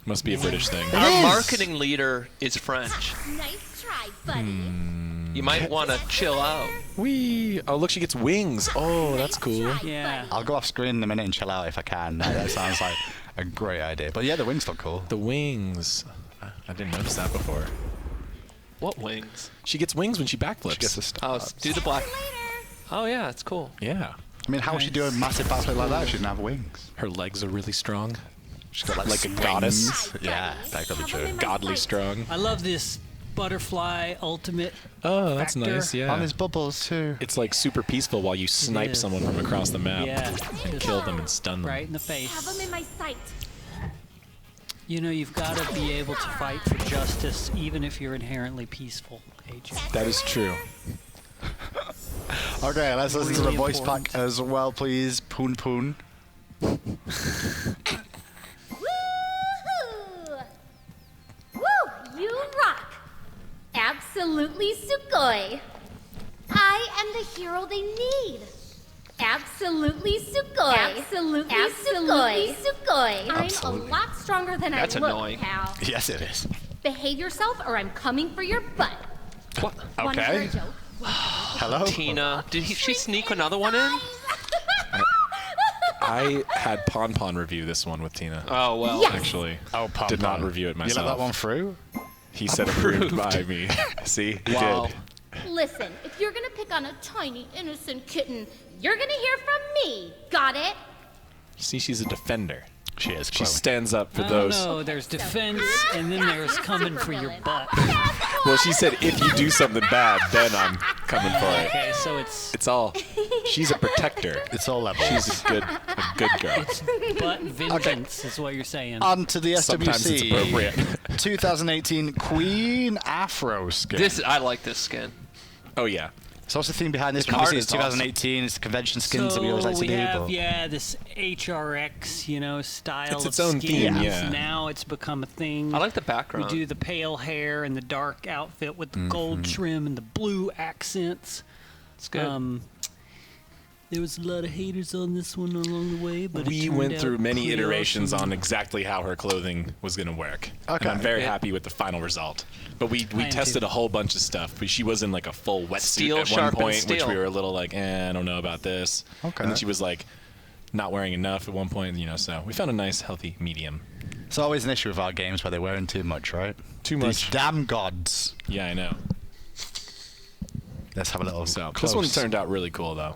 Must be a British thing. Our is. marketing leader is French. Nice try, buddy. You might want to chill out. Wee! Oh, look, she gets wings. Oh, that's cool. Yeah. I'll go off screen in a minute and chill out if I can. That sounds like a great idea. But yeah, the wings look cool. The wings. I didn't notice that before. What wings? She gets wings when she backflips. She gets a star. Oh, do the black. Oh yeah, it's cool. Yeah. I mean, how would she do a massive backflip like that if she didn't have wings? Her legs are really strong. She's got Like a goddess. swings. Yeah, that could be true. Godly strong. I love this butterfly ultimate. Oh, that's Factor. nice. Yeah. On his bubbles too. It's like super peaceful while you snipe is. someone from across the map. Yeah. And Just kill them and stun them. right in the Have them face. in my sight. You know, you've got to be able to fight for justice, even if you're inherently peaceful, AJ. That is true. Okay, let's listen to the Really voice important. pack as well, please. Poon Poon. Woo-hoo! Woo! You rock! Absolutely sugoi! I am the hero they need! Absolutely sugoi! Absolutely sugoi! I'm Absolutely. a lot stronger than That's I look, annoying. pal. Yes, it is. Behave yourself or I'm coming for your butt. What? Wanna hear a Okay. joke? Hello? Tina, did she sneak another one in? I had Pon Pon review this one with Tina. Oh well. Yes. Actually. Oh, Pom Did not Pom. review it You myself. let that one through? He said approved by me. See? He Wow. did. Listen, if you're gonna pick on a tiny, innocent kitten, you're gonna hear from me. Got it? See, she's a defender. She is. She Chloe. stands up for those. No, there's defense, and then there's coming for your butt. Well, she said if you do something bad, then I'm coming for it. Okay, so it's It's all. She's a protector. It's all levels. She's a good girl. butt vengeance, is what you're saying. On to the Sometimes it's appropriate. SWC 2018 Queen Afro skin. I like this skin. Oh yeah. So what's the theme behind this The one? card Obviously, it's is awesome. 2018. It's the convention skins that we always like to we do. have, but this HRX, style It's its of own theme, skins. yeah. Now it's become a thing. I like the We background. do the pale hair and the dark outfit with the gold trim and the blue accents. It's good. There was a lot of haters on this one along the way, but We went through many iterations on exactly how her clothing was going to work. Okay. And I'm very Yeah. happy with the final result. But we am tested too. a whole bunch of stuff. But she was in like a full wetsuit Steel at one sharpens point, which steel. we were a little like, I don't know about this. Okay. And then she was like not wearing enough at one point, so we found a nice healthy medium. it's always an issue with our games where they're wearing too much, right? Too These much. damn gods. Yeah, I know. Let's have a little So close. this one turned out really cool though.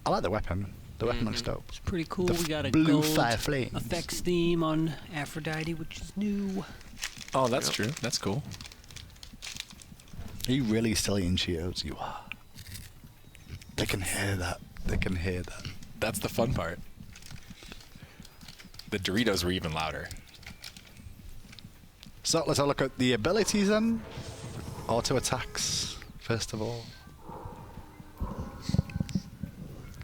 I like the weapon. The weapon looks dope. It's pretty cool. The We got a blue gold fire flames. effects theme on Aphrodite, which is new. Oh, that's true. That's cool. Are you really silly in Cheetos? You are. They can hear that. They can hear that. That's the fun part. The Doritos were even louder. So let's have a look at the abilities then. Auto attacks, first of all.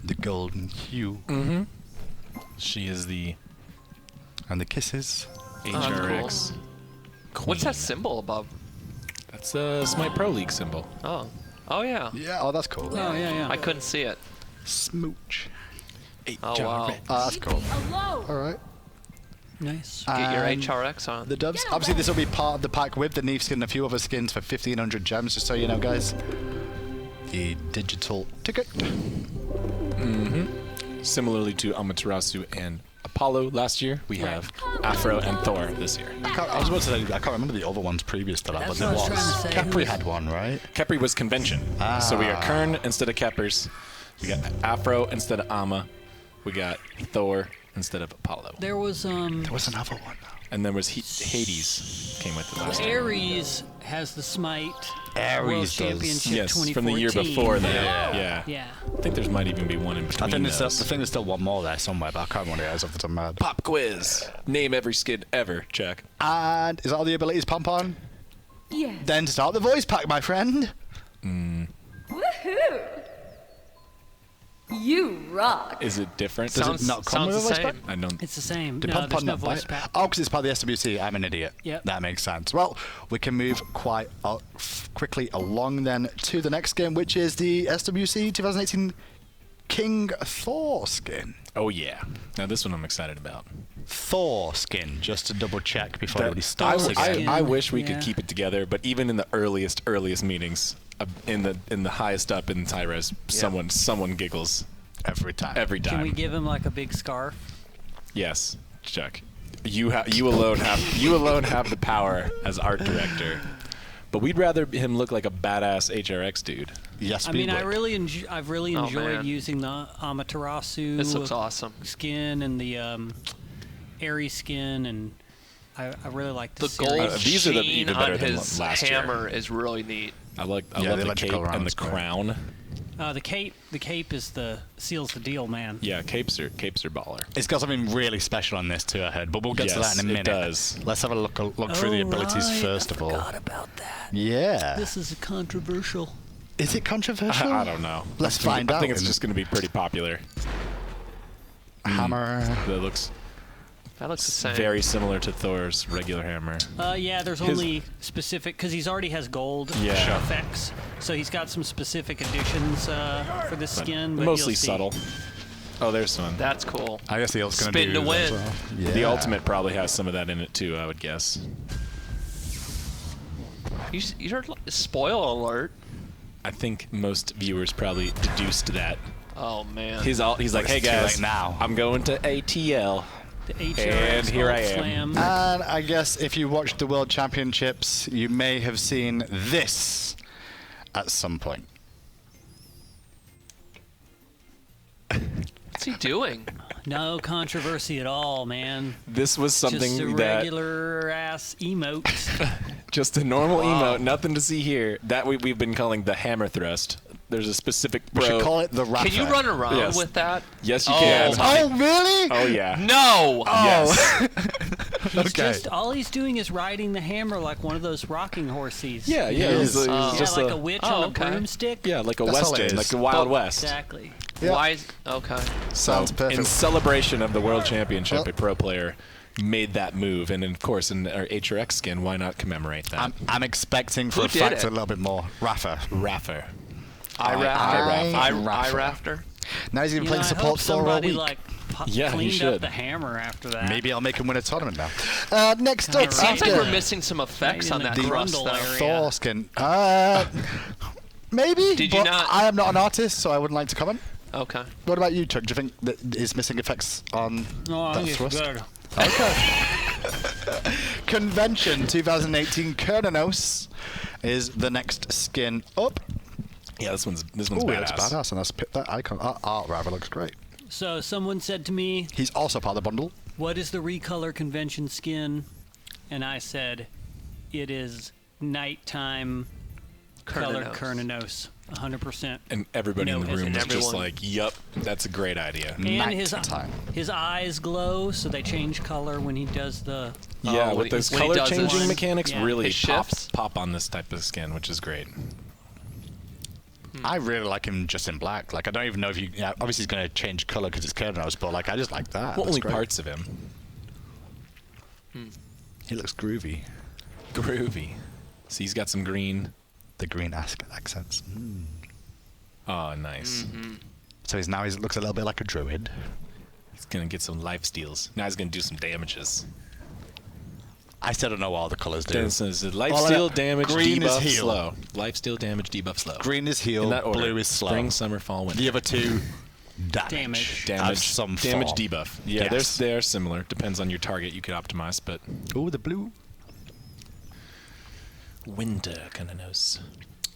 The golden hue. Mm-hmm. She is the And the kisses. HRX. What's that symbol above? That's a SMITE Pro League symbol. Oh. Oh, yeah. Yeah, oh, that's cool. Oh, yeah. I couldn't see it. Smooch. Oh, wow. Oh, that's cool. Alone. All right. Nice. Get your And HRX on. The doves. Obviously, this will be part of the pack with the Neve skin and a few other skins for 1,500 gems, just so you know, guys. The digital ticket. Similarly to Amaterasu and Apollo last year, we have Afro and Thor this year. I was about to say, I can't remember the other ones previous to that, That's but there what I was was. trying to say. Capri Who's- had one, right? Kepri was convention. So we got Kern instead of Keppers. We got Afro instead of Ama. We got Thor instead of Apollo. There was There was another one. And then was Hades came with it last year. Ares has the SMITE World Ares does. Championship Yes, 2014. from the year before that. Yeah. Yeah. I think there might even be one in between I think those. there's still one more there somewhere, but I can't remember what it is off the top of my head. Pop quiz. Name every skin ever. Check. And is that all the abilities, Pompon? Yes. Then start the voice pack, my friend. Woohoo! You rock. Is it different? Does it not come with a the voice same. pack? I don't. It's the same. Did No, Pompon there's no not buy voice it? pack. Oh, because it's part of the SWC. I'm an idiot. Yep. That makes sense. Well, we can move quite quickly along then to the next game, which is the SWC 2018 King Thor skin. Oh yeah. Now this one I'm excited about. Thor skin, just to double check before That- everybody starts Thor again. skin. I wish we Yeah. could keep it together, but even in the earliest meetings, in the highest up in Tyres, someone giggles Every time. every time. Can we give him like a big scarf? Yes, Chuck. You alone have the power as art director. But we'd rather him look like a badass HRX dude. Yes, I we mean, would. I've really Oh, enjoyed man. using the Amaterasu This looks awesome. skin and the Ares skin, and I really like The this gold series. These are the- sheen even better on than his last year. hammer is really neat. I Yeah, love the the cape electrical and the round's great. crown. The cape is seals the deal, man. Yeah, capes are baller. It's got something really special on this too, I heard, but we'll get to Yes, that in a it minute. does. Let's have a look through the abilities first of all. I forgot about that. Yeah. This is controversial. Is it controversial? I don't know. Let's find out. I think it's just going to be pretty popular. Hammer. That looks That looks the same. very similar to Thor's regular hammer. Yeah, there's only specific because he's already has gold Yeah. effects, so he's got some specific additions for this skin. But Mostly you'll see. subtle. Oh, there's one. That's cool. I guess the ult's going to Spin do to that as win. well. Yeah. The ultimate probably has some of that in it too, I would guess. You heard spoil alert. I think most viewers probably deduced that. Oh man. He's like, hey It's too guys, late now. I'm going to ATL. The HRX And here I Gold am. Slam. And I guess if you watched the World Championships, you may have seen this at some point. What's he doing? No controversy at all, man. This was something Just a that regular ass emote. just a normal emote, nothing to see here. That we've been calling the hammer thrust. There's a specific We should call it the rapper. Can you run around Yes. with that? Yes, you can. Oh, really? Oh yeah. No! Yes. He's Okay. just all he's doing is riding the hammer like one of those rocking horses. Yeah, yeah. It It was, is. it was Yeah, just like a witch on a okay. broomstick. yeah, like a That's all it western, is. like the Wild West. Exactly. Yeah. Why is... Okay. Sounds In perfect. celebration of the World Championship, Well- a pro player made that move, and of course, in our HRX skin, why not commemorate that? I'm expecting for Who a did fact it? a little bit more. Raffer. Raffer. I-Rafter? Now he's going to be You know, playing I support hope for a somebody week. like Yeah, he cleaned should. up the hammer after that. Maybe I'll make him win a tournament now. Next up, Kinda It seems like right. we're missing some effects Right on in that the thrust, grundle though. area. Thor skin. Maybe. Did you but not- I am not an artist, so I wouldn't like to comment. Okay. What about you, Chuck? Do you think that is missing effects on No, I that think it's thrust? good. Okay. Convention 2018 Kernanos is the next skin up. Yeah, this one's Ooh, it looks badass. badass, and that icon art rather looks great. So someone said to me, He's also part of the bundle. "What is the recolor convention skin?" And I said, "It is nighttime color Kernanos, 100%." And everybody in the No, room was and just everyone- like, "Yup, that's a great idea." And his Nighttime. his eyes glow, so they change color when he does the. Yeah, when with he- those when he color does his- changing mechanics, Yeah. really His shifts. pop on this type of skin, which is great. I really like him just in black. Like, I don't even know if you... Yeah, obviously, he's going to change color because it's Kernanos, but, like, I just like that. Well, That's only great. parts of him. He looks groovy. Groovy. So he's got some green. The green accents. Oh, nice. So he looks a little bit like a druid. He's gonna get some life steals. Now he's gonna do some damages. I still don't know what all the colors do. This is life All I steal, know- damage, green is debuff, heal. slow. Life steal, damage, debuff, slow. Green is In heal, that order. blue is slow. Spring, summer, fall, winter. The other two, damage. Damage. Of Damage, some damage, form. debuff. Yeah, Yes. they're similar. Depends on your target. You could optimize, but Ooh, the blue. winter Kernanos.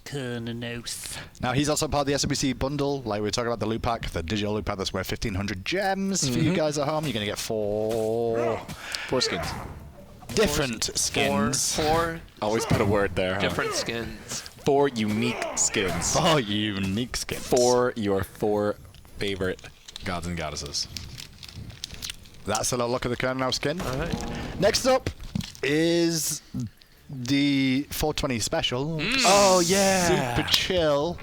Kernanos. Now, he's also part of the SWC bundle. Like we were talking about the loot pack, the digital loot pack that's worth 1,500 gems for you guys at home. You're going to get four skins. different skins. Four Always put a word there. Huh? different skins. 4 unique skins. Oh, unique skins. For your 4 favorite gods and goddesses. That's a little look at the Kernanos skin. All right. Next up is the 420 special. Oh yeah. Super chill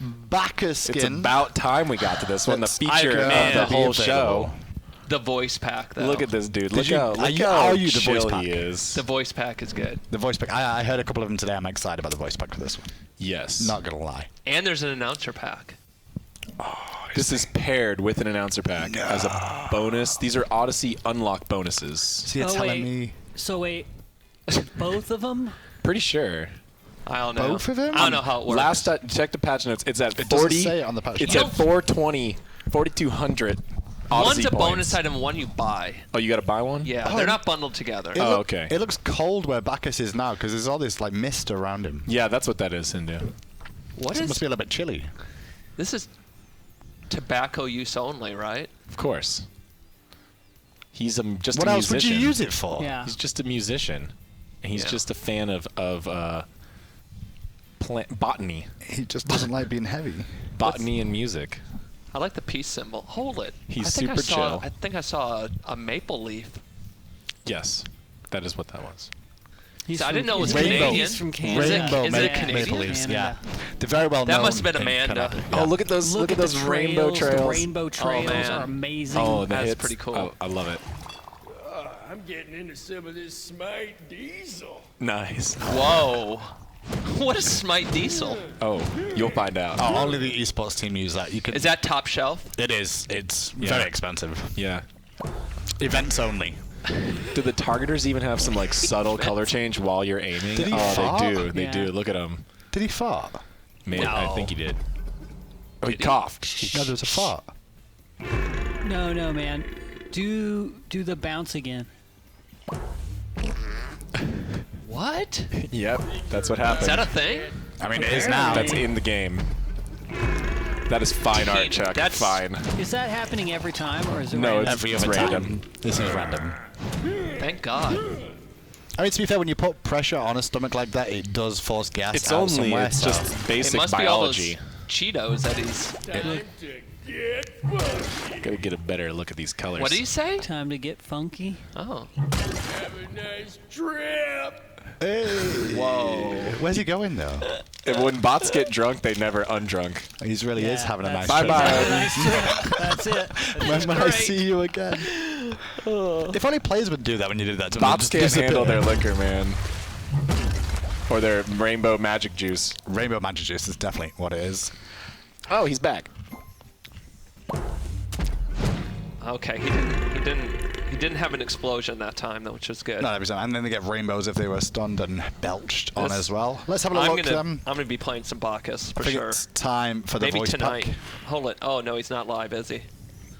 Bacchus skin. It's about time we got to this one. The That's feature of man, the be whole available. show. The voice pack, though. Look at this dude. Look you- how, are look you- how are you the voice chill pack? he is. The voice pack is good. The voice pack. I heard a couple of them today. I'm excited about the voice pack for this one. Yes. Not gonna lie. And there's an announcer pack. This is paired with an announcer pack as a bonus. These are Odyssey unlock bonuses. So you're Oh, telling wait. me So wait, both of them? Pretty sure. I don't know. Both of them? I don't know how it works. Last check the patch notes. It's at It doesn't 40. say it on the patch It's notes. at 420, 4,200. One's Odyssey a points. bonus item, one you buy. Oh, you got to buy one? Yeah, Oh. they're not bundled together. It Oh, look- okay. It looks cold where Bacchus is now because there's all this like mist around him. Yeah, that's what that is, Hindu. What So it is... must be a little bit chilly. This is tobacco use only, right? Of course. He's just What a else musician. would you use it for? Yeah. He's just a musician. And he's Yeah. just a fan of botany. He just doesn't like being heavy. Botany and music. I like the peace symbol. Hold it. He's I think super I saw, chill. I think I saw a maple leaf. Yes. That is what that was. He's I didn't know it was Rainbow. Canadian. He's from Canada. Rainbow is it maple, Canadian? maple leaves. Canada. Yeah, they're very well That known. must have been in Amanda. Canada. Oh, look at those! Look at the those rainbow The trails. rainbow trails man. are amazing. Oh, the That's hits. pretty cool. Oh, I love it. I'm getting into some of this SMITE diesel. Nice. Whoa. What is Smite Diesel? Oh, you'll find out. Oh, only the esports team use that. You can. Is that top shelf? It is. It's Yeah. very expensive. Yeah. Events only. Do the targeters even have some like subtle color change while you're aiming? Did he oh, fart? they do. They Yeah. do. Look at him. Did he fart? Maybe I No. think he did. Oh, he coughed. No, there was a fart. No, man. Do the bounce again. What? Yep, that's what happened. Is that a thing? I mean, it is now. That's in the game. That is fine art, Chuck. That's fine. Is that happening every time, or is it no, random? Every other random. This is random. Thank God. I mean, to be fair, when you put pressure on a stomach like that, it does force gas It's out only, somewhere. it's just basic It must biology. be all those Cheetos that he's... Gotta get a better look at these colors. What did he say? Time to get funky. Oh. Have a nice trip. Hey. Whoa. Where's he going, though? When bots get drunk, they never undrunk. He really is having a nice Bye trip. bye. Nice trip. That's it. When I see you again. If only players would do that when you did that. Bots can't handle their liquor, man. Or their rainbow magic juice. Rainbow magic juice is definitely what it is. Oh, he's back. Okay, he didn't have an explosion that time, though, which was good. Not every time. And then they get rainbows if they were stunned and belched on as well. Let's have a look. I'm gonna be playing some Bacchus for I think sure. it's time for the Maybe voice tonight. pack. Hold it. Oh no, he's not live, is he?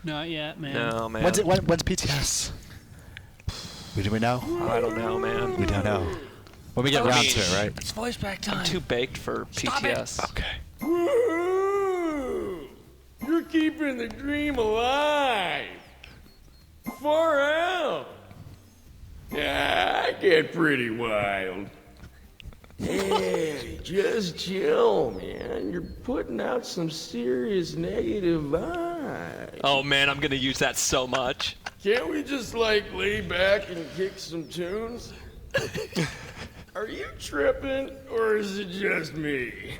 Not yet, man. No, man. When's PTS? Do we know? I don't know, man. We don't know. When we get round to it, right? It's voice back time. I'm too baked for PTS. Okay. Woo! You're keeping the dream alive. Far out. Yeah, I get pretty wild. Hey, just chill, man. You're putting out some serious negative vibes. Oh man, I'm gonna use that so much. Can't we just, like, lay back and kick some tunes? Are you tripping, or is it just me?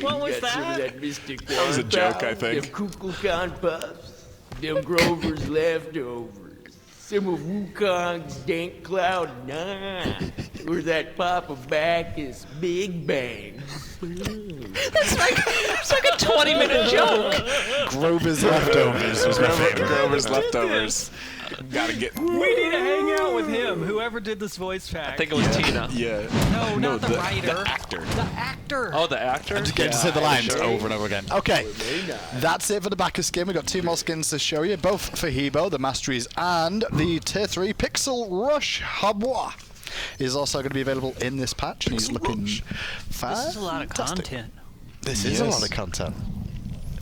What was Got some of that? that Mystic That was a joke, I think. Them Kukulkan puffs, them Grover's leftovers, some of Wukong's dank cloud 9, or that Papa Bacchus Big Bang. It's like a 20-minute joke. Grover's leftovers was my favorite. Grover's leftovers. Gotta get. We need to hang out with him. Whoever did this voice pack. I think it was Tina. Yeah. No, not the writer. The actor. The actor. Oh, the actor? Just get to say the lines over and over again. Okay, that's it for the Bacchus skin. We've got 2 more skins to show you, both for Hebo, the Masteries, and the Tier 3 Pixel Rush Habois is also going to be available in this patch. He's looking fast. This is a lot of content. This is a lot of content.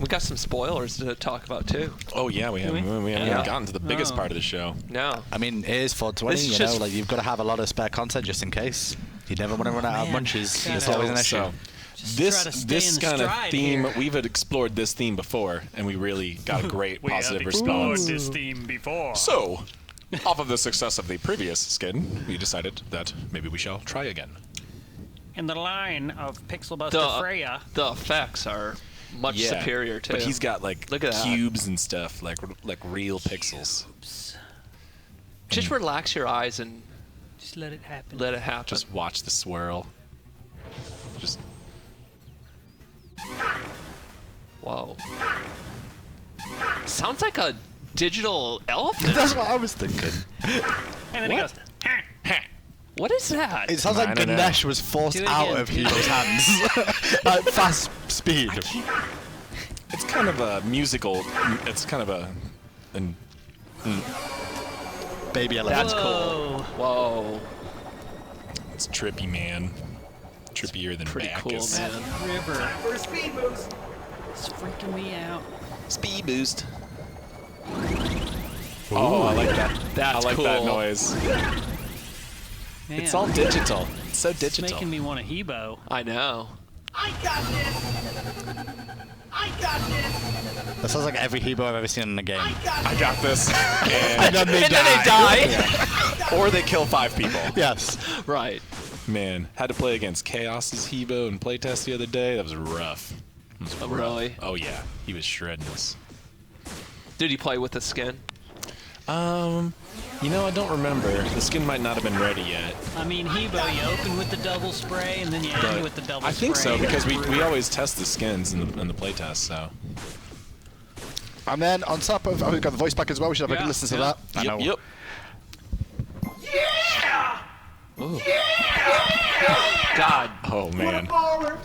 We got some spoilers to talk about too. Oh yeah, we haven't even gotten to the biggest part of the show. No. I mean, it is 420, you know, like you've got to have a lot of spare content just in case. You never want to run out of munches. It's always an issue. This kind of theme, we've explored this theme before, and we really got a great positive response. this theme before. So, off of the success of the previous skin, we decided that maybe we shall try again. In the line of Pixel Buster Freya. The effects are much superior too. But he's got like Look at cubes and stuff, like real pixels. Just relax your eyes and just let it happen. Let it happen. Just watch the swirl. Just. Whoa. Sounds like a digital elephant. That's what I was thinking. And then he goes. What is that? It sounds like Ganesh was forced out of Hebo's hands at fast speed. It's kind of a musical. It's kind of a. Baby elephant. That's cool. Whoa. It's trippy, man. Trippier than Pretty Bacchus. cool, man. River. For a speed boost. It's freaking me out. Speed boost. Oh, I like that. That's I like cool. that noise. Man, It's all digital. It's so it's digital. making me want a Hebo. I know. I got this. I got this. That sounds like every Hebo I've ever seen in a game. I got this. And then they And then they die. or they kill 5 people. Yes. Right. Man, had to play against Chaos's Hebo in playtest the other day. That was rough. Oh, really? Oh yeah, he was shredding us. Did he play with the skin? You know, I don't remember. The skin might not have been ready yet. I mean, Hebo, you open with the double spray and then you end with the double spray. I think so, because we always test the skins in the playtest, so. And then on top of, we've got the voice pack as well. We should have a good listen to that. I know. Yep. Yeah! Ooh. Yeah! God. Oh man. Forward.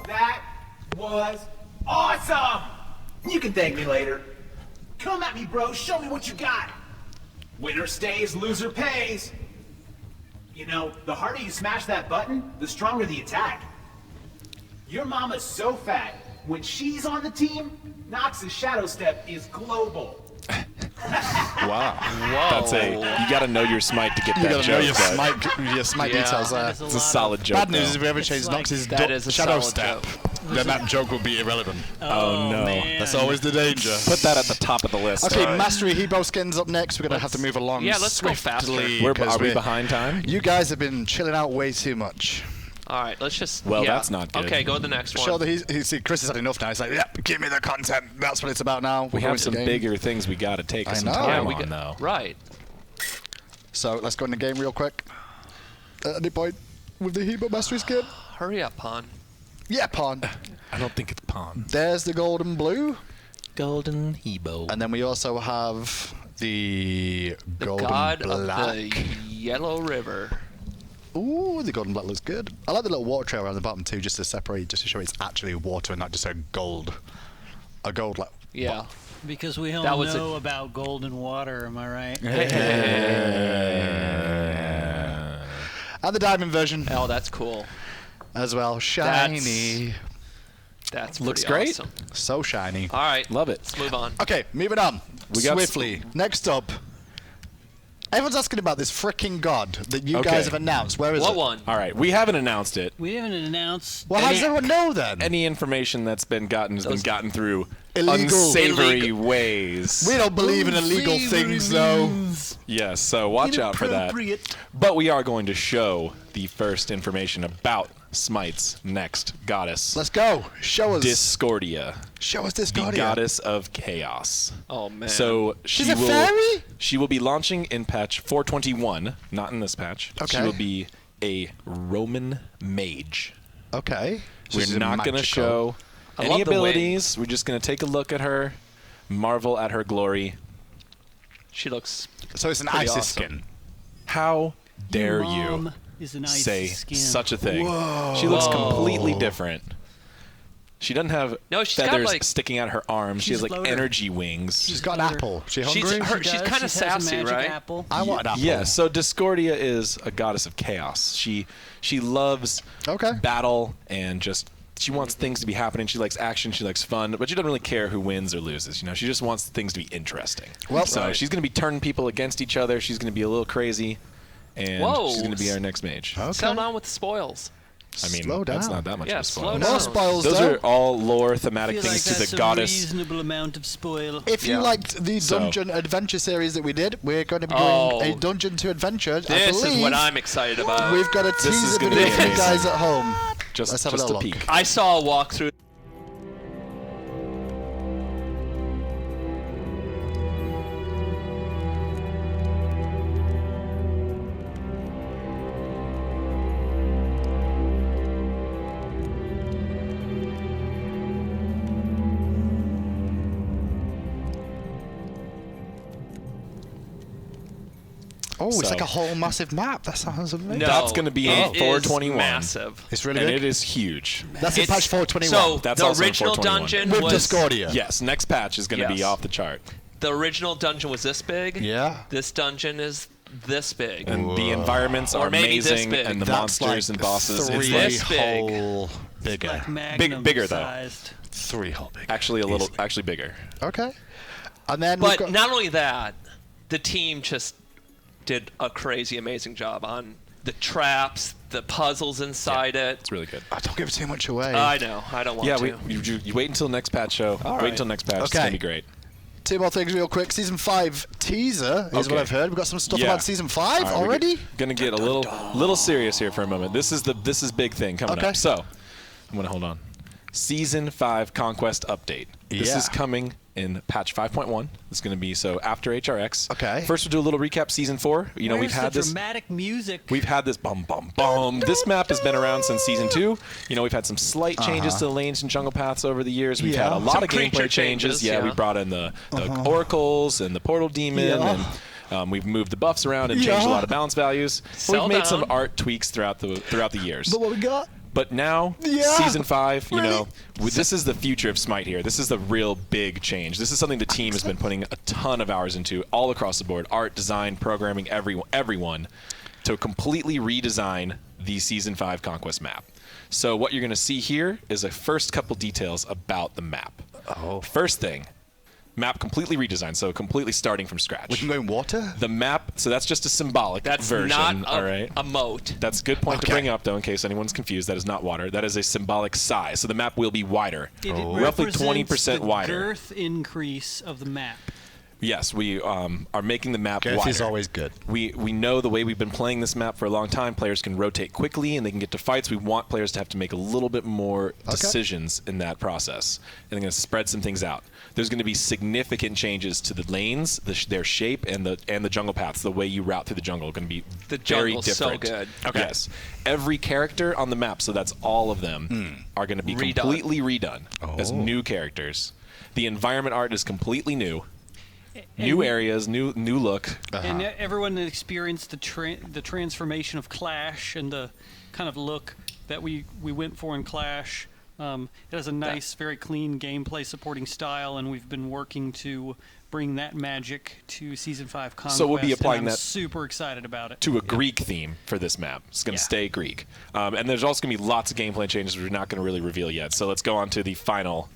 That was awesome! You can thank me later. Come at me, bro. Show me what you got. Winner stays, loser pays. You know, the harder you smash that button, the stronger the attack. Your mama's so fat, when she's on the team, Nox's Shadow Step is global. Wow. Whoa. You got to know your Smite to get that joke. You got to know your Smite details there. It's a solid joke. Bad news is if we ever change Nox's Shadow Step, then that joke will be irrelevant. Oh no. Man. That's always the danger. Put that at the top of the list. Okay, Mastery Hebo skins up next. We're going to have to move along let's go faster. Are we behind time? You guys have been chilling out way too much. All right, let's just... Well, that's not good. Okay, go to the next one. Show that see, Chris has had enough now. He's like, yep, give me the content. That's what it's about now. We have some bigger things we got to take some time on, though. Right. So let's go in the game real quick. At any point with the Hebo Mastery skin. Hurry up, Pawn. Yeah, Pawn. I don't think it's Pawn. There's the golden blue. Golden Hebo. And then we also have the golden God black. of the Yellow River. Ooh, the golden black looks good. I like the little water trail around the bottom too, just to separate, just to show it's actually water and not just a gold like. Yeah. Because we all know about golden water, am I right? And the diamond version. Oh, that's cool. As well, shiny. That's looks great. Awesome. So shiny. All right, love it. Let's move on. Okay, moving on. We got swiftly. Next up. Everyone's asking about this freaking god that you guys have announced. Where is it? What one? All right, we haven't announced it. We haven't announced. Well, how does everyone know then? Any information that's been gotten has been gotten through Illegal. unsavory ways. We don't believe in illegal things, though. Yes, so watch out for that. But we are going to show the first information about Smite's next goddess. Let's go. Show us. Discordia. Show us Discordia. The goddess of chaos. Oh, man. So She's a fairy? She will be launching in patch 421, not in this patch. Okay. She will be a Roman mage. Okay. We're not going to show any abilities. We're just going to take a look at her, marvel at her glory. She looks So it's an Isis skin. How dare you is an Isis say skin. such a thing? Whoa. She looks completely different. She doesn't have she's got, feathers like, sticking out her arms. She has like floater. energy wings. She's got an apple. She hungry? She's kind of sassy, right? Apple. I want an apple. Yeah, so Discordia is a goddess of chaos. She loves battle and just she wants things to be happening. She likes action. She likes fun, but she doesn't really care who wins or loses. You know, she just wants things to be interesting. Well, so she's going to be turning people against each other. She's going to be a little crazy, and she's going to be our next mage. Okay. Settle down with the spoils. I mean, slow down. that's not that much of a spoil. slow down. More spoils, Those though. are all lore thematic I feel things like to that's the a goddess. reasonable amount of spoil. If you liked the Dungeon Adventure series that we did, we're going to be doing a Dungeon to Adventure. This is what I'm excited about. We've got a teaser gonna video be for you amazing. guys at home. Just Let's have a little peek. look. I saw a walkthrough. Oh, it's So- like a whole massive map. That sounds amazing. No, That's going to be in it is 421. massive. It's really and big. it is huge. That's in patch 421. So That's the also in original 421. dungeon with was Discordia. Yes, next patch is going to be Yes. off the chart. the original dungeon was this big. Yeah. This dungeon is this big. And the environments Or are maybe this amazing, big. and the That's monsters like and bosses. It's three like This big. whole bigger. Like Magnum bigger, though. sized. 3 whole bigger. actually a little actually bigger. Okay. And then we've But got not only that, the team just did a crazy, amazing job on the traps, the puzzles inside it. It's really good. I don't give too much away. I know. I don't want Yeah, to. you wait until next patch show. All Wait right. until next patch. It's Okay. going to be great. 2 more things real quick. Season 5 teaser is Okay. what I've heard. We've got some stuff Yeah. about Season 5 All right, already? We're going to get a little serious here for a moment. This is big thing coming Okay. up. So, I'm going to hold on. Season 5 Conquest update. This Yeah. is coming in patch 5.1. It's going to be so after HRX. Okay. First, we'll do a little recap. Season 4. You know, Where's we've had the this. dramatic music. We've had this bum bum bum. This map has been around since season 2. You know, we've had some slight changes to the lanes and jungle paths over the years. We've had a lot Some of gameplay creature changes. changes, Yeah, yeah. we brought in the oracles and the portal demon, Yeah. and we've moved the buffs around and changed a lot of balance values. Sell We've made some down. art tweaks throughout the years. But what we got? But now, Yeah. Season 5, you Ready? know, this is the future of Smite here. This is the real big change. This is something the team has been putting a ton of hours into all across the board. Art, design, programming, everyone to completely redesign the Season 5 Conquest map. So what you're going to see here is a first couple details about the map. First thing, map completely redesigned, so completely starting from scratch. We can go in water? The map, so that's just a symbolic version. That's not all right? a moat. That's a good point to bring up, though, in case anyone's confused. That is not water. That is a symbolic size. So the map will be wider, roughly 20% wider. Girth increase of the map. Yes, we are making the map Girth wider. is always good. We know the way we've been playing this map for a long time. Players can rotate quickly and they can get to fights. We want players to have to make a little bit more decisions in that process. And they're going to spread some things out. There's going to be significant changes to the lanes, their shape, and the jungle paths. The way you route through the jungle are going to be very different. So good. Okay. Yes. Every character on the map, so that's all of them, are going to be completely redone as new characters. The environment art is completely new. New areas, new look. And everyone that experienced the transformation of Clash and the kind of look that we went for in Clash, it has a nice, very clean gameplay supporting style, and we've been working to bring that magic to Season 5 Conquest. So we'll be applying and I'm that super excited about it. To a Greek theme for this map. It's going to stay Greek. And there's also going to be lots of gameplay changes which we're not going to really reveal yet. So let's go on to the final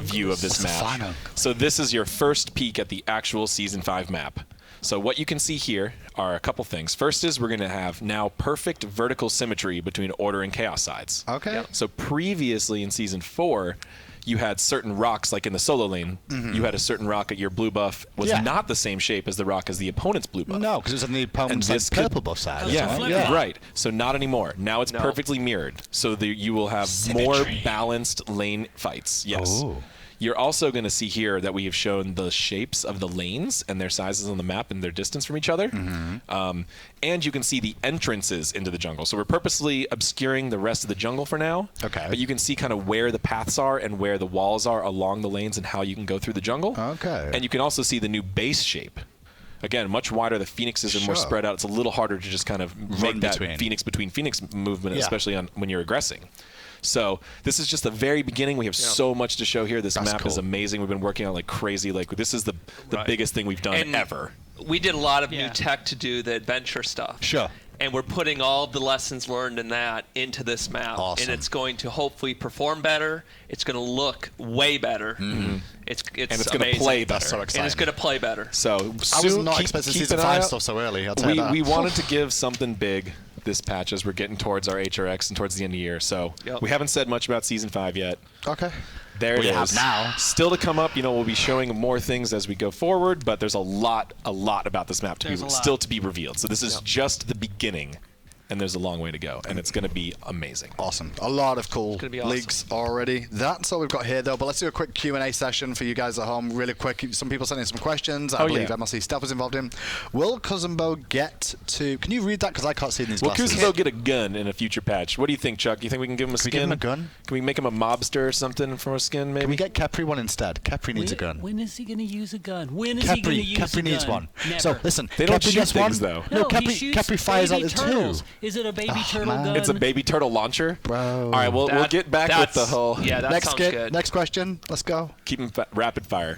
view of this map. So this is your first peek at the actual Season 5 map. So what you can see here are a couple things. First is we're going to have now perfect vertical symmetry between Order and Chaos sides. Okay. Yep. So previously in Season 4, you had certain rocks, like in the solo lane, you had a certain rock at your blue buff was not the same shape as the rock as the opponent's blue buff. No, because it's on the opponent's purple buff side. Right. So not anymore. Now it's perfectly mirrored. So you will have more balanced lane fights. Yes. Oh. You're also going to see here that we have shown the shapes of the lanes and their sizes on the map and their distance from each other. And you can see the entrances into the jungle. So we're purposely obscuring the rest of the jungle for now. Okay. But you can see kind of where the paths are and where the walls are along the lanes and how you can go through the jungle. Okay. And you can also see the new base shape. Again, much wider. The phoenixes are more spread out. It's a little harder to just kind of make that phoenix between phoenix movement, especially when you're aggressing. So this is just the very beginning. We have so much to show here. This map is amazing. We've been working on it like crazy. Like this is the biggest thing we've done ever. We did a lot of new tech to do the adventure stuff. Sure. And we're putting all of the lessons learned in that into this map. Awesome. And it's going to hopefully perform better. It's going to look way better. It's and it's going to play better. That's so exciting. And it's going to play better. So I was not expecting Season 5 stuff so early. I'll tell you that. We wanted to give something big this patch as we're getting towards our HRX and towards the end of the year. So we haven't said much about Season 5 yet. Okay. There it is. We have now. Still to come up. We'll be showing more things as we go forward, but there's a lot about this map still to be revealed. So this is just the beginning. And there's a long way to go, and it's going to be amazing. Awesome. A lot of cool leaks already. That's all we've got here, though. But let's do a quick Q&A session for you guys at home really quick. Some people sent in some questions. I believe MLC Steph was involved in. Will Kuzumbo get to... Can you read that? Because I can't see in these glasses. Will Kuzumbo get a gun in a future patch? What do you think, Chuck? You think we can give him a skin? Can we give him a gun? Can we make him a mobster or something for a skin, maybe? Can we get Kepri one instead? Kepri needs a gun. When is he going to use a gun? When is he going to use a gun? Kepri needs one. Never. So, listen. They don't Kepri shoot gets things, one. though. No, Kepri fires out the two. Is it a baby turtle gun? It's a baby turtle launcher? Bro. All right, we'll get back with the whole... Yeah, that sounds good. Next question. Let's go. Keep them rapid fire.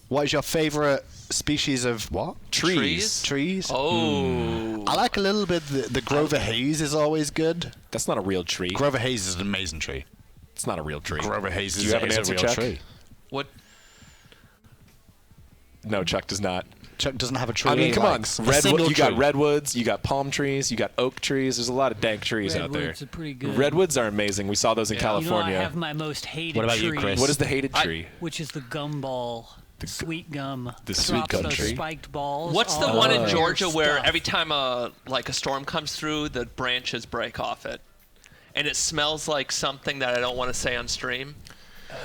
What is your favorite species of what? Trees. Oh. I like a little bit. The Grover Haze is always good. That's not a real tree. Grover Haze is an amazing tree. It's not a real tree. Grover Haze is a real Chuck? tree. What? No, Chuck does not. Chuck doesn't have a tree. I mean, come on. You got tree. redwoods, you got palm trees, you got oak trees. There's a lot of dank trees out there. Redwoods are pretty good. Redwoods are amazing. We saw those in California. I have my most hated What about tree. you, Chris? What is the hated tree? Which is the gumball. The sweet gum. The sweet gum those tree. Spiked balls. What's the one in Georgia where stuff. every time a storm comes through, the branches break off it, and it smells like something that I don't want to say on stream?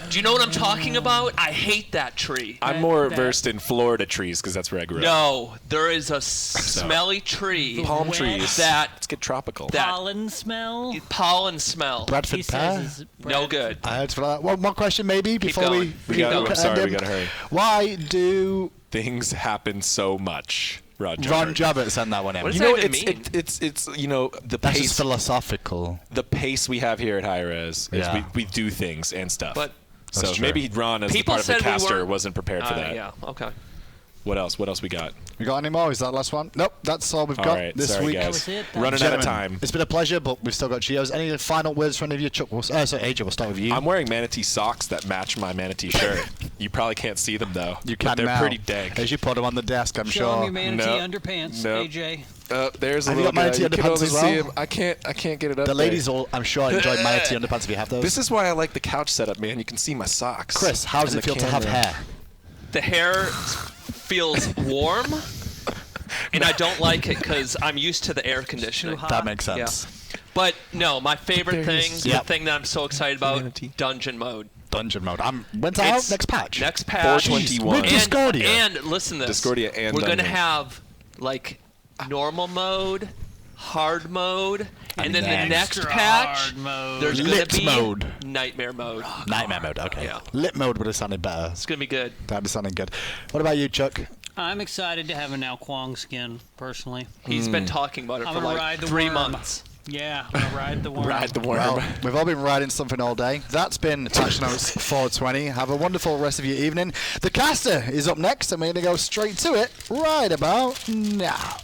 Do you know what I'm talking about? I hate that tree. I'm more versed in Florida trees because that's where I grew up. No, there is a smelly tree. Palm trees. Let's get tropical. Pollen smell. Pollen smell. Bradford pear. No good. One more question, maybe before we. I'm sorry, we gotta hurry. Why do things happen so much? Ron Jabbert sent that one in. What does that even mean? It's the That's pace. just philosophical. The pace we have here at High Res is we do things and stuff. But so maybe Ron, as part of the caster, wasn't prepared for that. Yeah. Okay. What else? What else we got? We got any more? Is that the last one? Nope, that's all we've got right, this sorry, week. guys. That was it. Running out of time. It's been a pleasure, but we've still got Geos. Any final words for any of you? Chuck, sorry, AJ, we'll start with you. I'm wearing manatee socks that match my manatee shirt. You probably can't see them though. You can they're now. pretty dank. As you put them on the desk, I'm Show 'em sure. your manatee underpants, No. AJ. There's a Have you little got manatee guy. You can underpants only as well? see him. I can't get it up. The there. ladies will, I'm sure, enjoy manatee underpants if you have those. This is why I like the couch setup, man. You can see my socks. Chris, how does And it the feel to have camera. hair? The hair feels warm, and I don't like it because I'm used to the air conditioning. That makes sense. But no, my favorite thing, Yep. the thing that I'm so excited about, dungeon mode. Dungeon mode. When's that out? Next patch? Next patch. 421. With Discordia. And listen to this. Discordia and we're gonna dungeon. have like normal mode, hard mode, and then the next Extra patch, hard mode. there's Lit gonna be mode. nightmare mode. Nightmare mode, okay. Yeah. Lit mode would have sounded better. It's gonna be good. That'd be sounding good. What about you, Chuck? I'm excited to have a Now Kwong skin, personally. He's been talking about it I'm for gonna like ride the 3 worm. months. Yeah, I'm gonna ride the worm. Ride the worm. Well, we've all been riding something all day. That's been Patch Notes 420. Have a wonderful rest of your evening. The caster is up next, and we're going to go straight to it right about now.